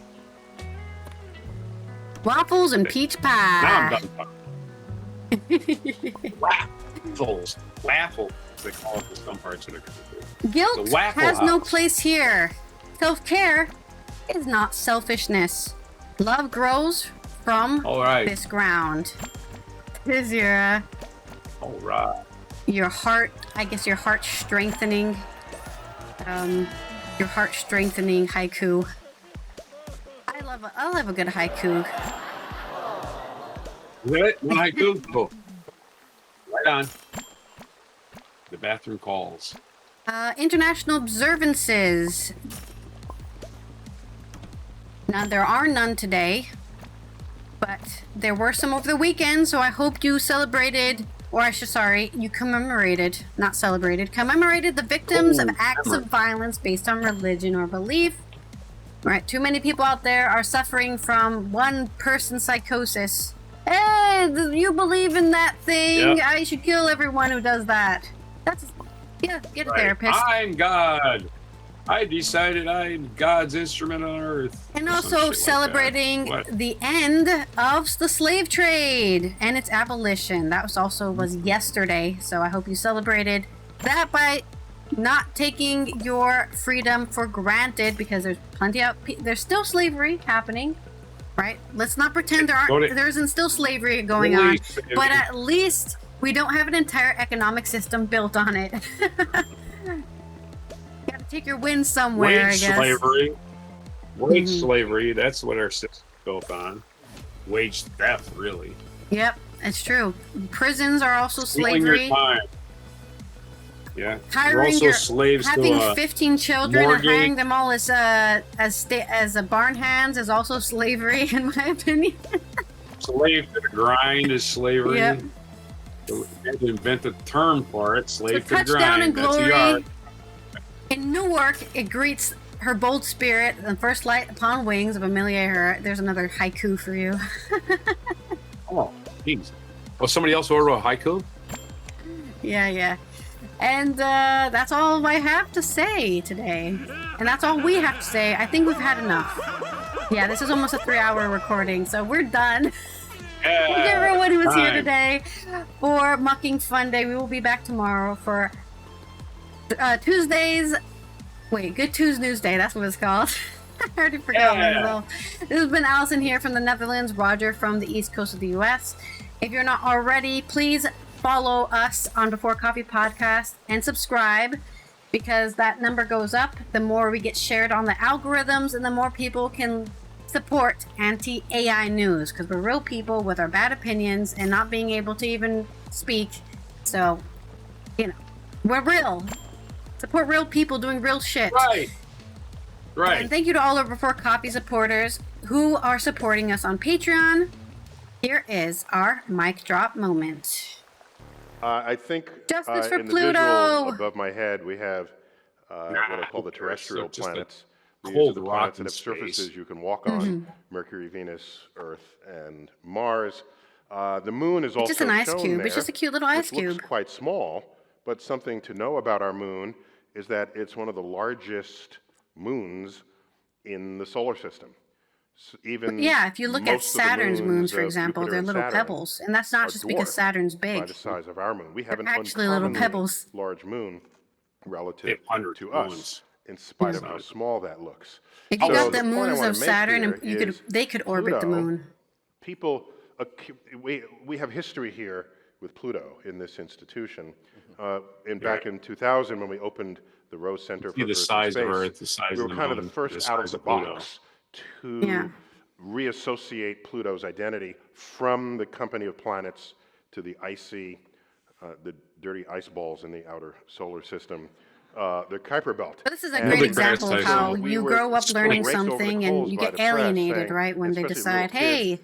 Waffles and peach pie. Now I'm done talking. Waffles. Waffles, they call it in some parts of the country. Guilt The Waffle has no House. place here. Self-care is not selfishness. Love grows from All right. this ground. Here's All right. your heart, I guess your heart strengthening haiku. I love a good haiku. What? One haiku? Cool. Right on. The bathroom calls. International observances. Now, there are none today, but there were some over the weekend, so I hope you celebrated, you commemorated, not celebrated, commemorated the victims of acts of violence based on religion or belief. Right, too many people out there are suffering from one-person psychosis. Hey, you believe in that thing? Yep. I should kill everyone who does that. Get a therapist. I'm God. I decided I'm God's instrument on earth. And also celebrating the end of the slave trade and its abolition. That was yesterday. So I hope you celebrated that by not taking your freedom for granted, because there's still slavery happening, right? Let's not pretend there isn't still slavery going on, but at least we don't have an entire economic system built on it. Take your wins somewhere, I guess. Wage slavery, that's what our system's built on. Wage theft, really. Yep, it's true. Prisons are also Stealing slavery. your time. Yeah. Hiring You're also slaves having to 15 children mortgage. and hiring them all as a barn hands is also slavery, in my opinion. Slave to the grind is slavery. Yep. So we had to invent a term for it. Slave to the Touchdown grind. and That's who you glory. are. In Newark, it greets her bold spirit and first light upon wings of Amelia. There's another haiku for you. Oh, jeez. Oh, somebody else ordered a haiku? Yeah. And that's all I have to say today. And that's all we have to say. I think we've had enough. Yeah, this is almost a 3-hour recording, so we're done. Yeah, Thank you everyone who was here time. today for Mucking Funday. We will be back tomorrow for Tuesdays. Wait, Good Tuesday, that's what it's called. I already forgot myself. This has been Allison here from the Netherlands, Roger from the East Coast of the US. If you're not already, please follow us on Before Coffee Podcast and subscribe, because that number goes up the more we get shared on the algorithms and the more people can support anti-AI news, because we're real people with our bad opinions and not being able to even speak. So, we're real. Support real people doing real shit. Right. And thank you to all our Before Coffee supporters who are supporting us on Patreon. Here is our mic drop moment. I think Justice for in the Pluto! visual above my head, we have what I call the terrestrial just a planets. These cold are the rock planets in that have space. surfaces you can walk on: Mercury, Venus, Earth, and Mars. The moon is also Just an ice shown cube. there, It's just a cute little ice which cube. looks quite small, but something to know about our moon is that it's one of the largest moons in the solar system. Even Yeah, if you look at most of the Saturn's moons, for of example, Jupiter they're and little Saturn pebbles. And that's not are just because dwarfed Saturn's by big. the size of our moon. We have an actually little uncommonly pebbles. large moon relative They have hundreds to of us, moons. in spite of how small that looks. If you So got the point I moons wanna of make Saturn, here and is they could orbit the Pluto, moon. People, we have history here with Pluto in this institution. Back in 2000, when we opened the Rose Center for See the Earth size and of Space, Earth, the size we were of the kind of moon, the first the out of size the of Pluto. box to Yeah. reassociate Pluto's identity from the company of planets to the icy, the dirty ice balls in the outer solar system, the Kuiper Belt. But this is a And great the example of grass how types. we you were grow up learning raked over the something coals and you by get the press alienated, saying, right? When they especially decide, little kids, hey,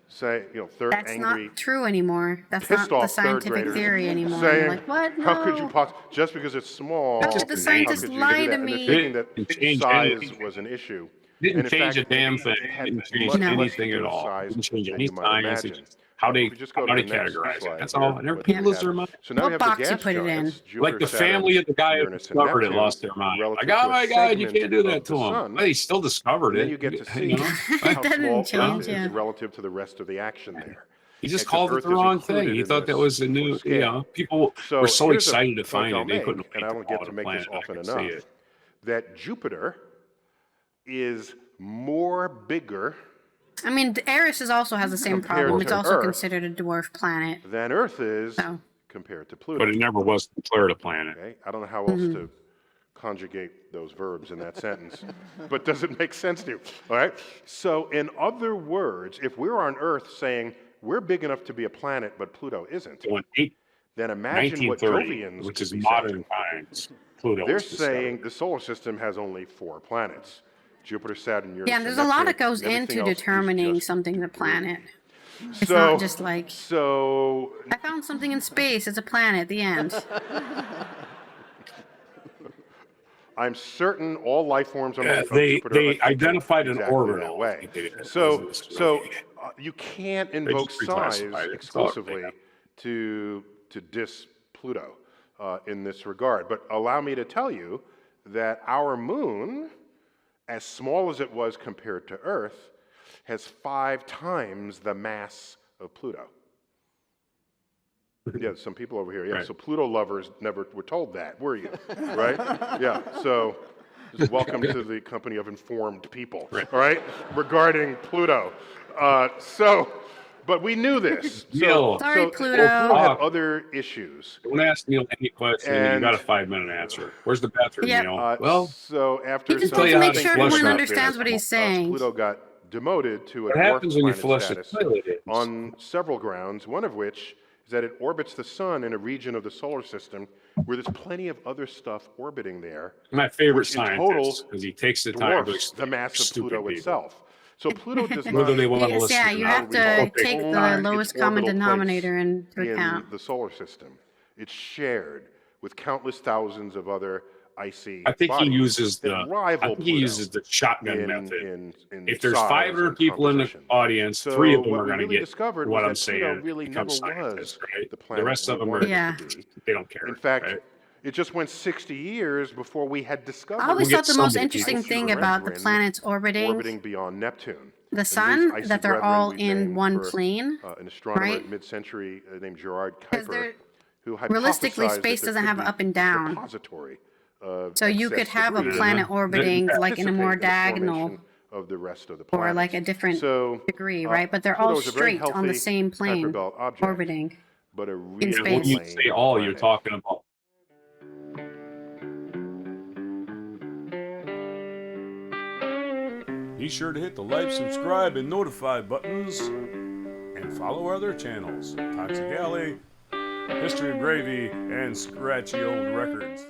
say, third that's angry, not true anymore. That's pissed not the off third scientific graders theory anymore. saying, You're like, what? how could you No. possibly, just because it's small, How could the the scientists how could you lie do to that? And me? they're thinking Didn't that change size anything. was an issue. Didn't And in change fact, a damn it thing. had Didn't change much less anything to at do with all. size Didn't change than any you might science. imagine. It's just how If they we just go to the next categorize it. slide That's here, all. And what people we lose their have. mind. So now What we have the box you gas put it in? giants, Like Jupiter, the Saturn, family of the guy who Uranus, and discovered it Neptune, lost their mind. relative Like, to oh a my God, you segment can't do of that to the him. sun. Well, he still discovered And it. then you get to see That how didn't small change, Earth yeah. is relative to the rest of the action there. He just because called it Earth the is wrong thing. included He in thought that this was a new, scale. people So were so here's a excited to point find I'll it. They make, couldn't and wait I to don't call get it to a make planet. this I often could see enough, it. that Jupiter is more bigger I mean, Eris also has the same Compared problem. to It's also Earth. considered a dwarf planet. than Earth is So. compared to Pluto. But it never was declared a planet. Okay? I don't know how else to conjugate those verbs in that sentence, but does it make sense to you? All right? So, in other words, if we're on Earth saying we're big enough to be a planet, but Pluto isn't, So then imagine what 1930, Jovians which could is be modern saying. times, Pluto They're was discovered. saying the solar system has only 4 planets: Jupiter, Saturn, Uranus, Yeah, and there's a lot that Neptune, goes and everything into else is determining just something's a debris. planet. It's So, not just like, so I found something in space, it's a planet, the end. I'm certain all life forms on of They Jupiter are thinking identified an exactly orbital. that way. They did. So, It's so really- you can't they invoke just reclassified size it. It's all right exclusively now. to diss Pluto in this regard. But allow me to tell you that our moon, as small as it was compared to Earth, has 5 times the mass of Pluto. Yeah, some people over here. Yeah, Right. so Pluto lovers never were told that, were you? Right? Yeah. So, just welcome to the company of informed people. Right. All right, regarding Pluto. But we knew this. Neil. Sorry, Pluto. Pluto had other issues. Don't ask Neil any question, and you got a And- 5-minute answer. Where's the bathroom, Yep. Neil? Well, So after He just some wants to you how make to sure flush everyone out understands there. what he's saying. Pluto got demoted to a what dwarf happens when you planet flush the status toilet? Is on several grounds, one of which is that it orbits the sun in a region of the solar system where there's plenty of other stuff orbiting there, my favorite which in total scientist because he takes the time to dwarfs explain the mass of stupid Pluto people. itself. So Pluto does not Whether they want to Yes, listen yeah, or you not. have to Okay, take the fine. lowest its common orbital denominator place into in account. the solar system. It's shared with countless thousands of other icy I think he bodies uses that the. I rival think he Pluto uses the shotgun in- method. in If there's size 500 and people in the composition. audience, So 3 of them what are we going to really get discovered what was I'm that Pluto saying. really Become never scientists, was right? the The planet rest of we them are. wanted it Yeah. to be. They don't care. In fact, right? it just went 60 years before we had discovered I always We'll thought get the most somebody interesting people thing to about the brethren planets orbiting beyond Neptune. the And sun, these icy that they're brethren all we've in named one for, plane, an astronomer right? at mid-century named Gerard 'Cause Kuiper, they're- who realistically, hypothesized space that there doesn't could have be up and a down. repository of So you could excess have a debris planet that orbiting would like in a more participate in the diagonal formation of the rest of the or like planets. a different So, degree, right? But they're Pluto all is a very straight on the healthy same Kuiper plane, belt object, orbiting. but a really space. When you lame say all, you're planet. talking about. Be sure to hit the like, subscribe, and notify buttons, and follow our other channels, Toxic Alley, History of Gravy, and Scratchy Old Records.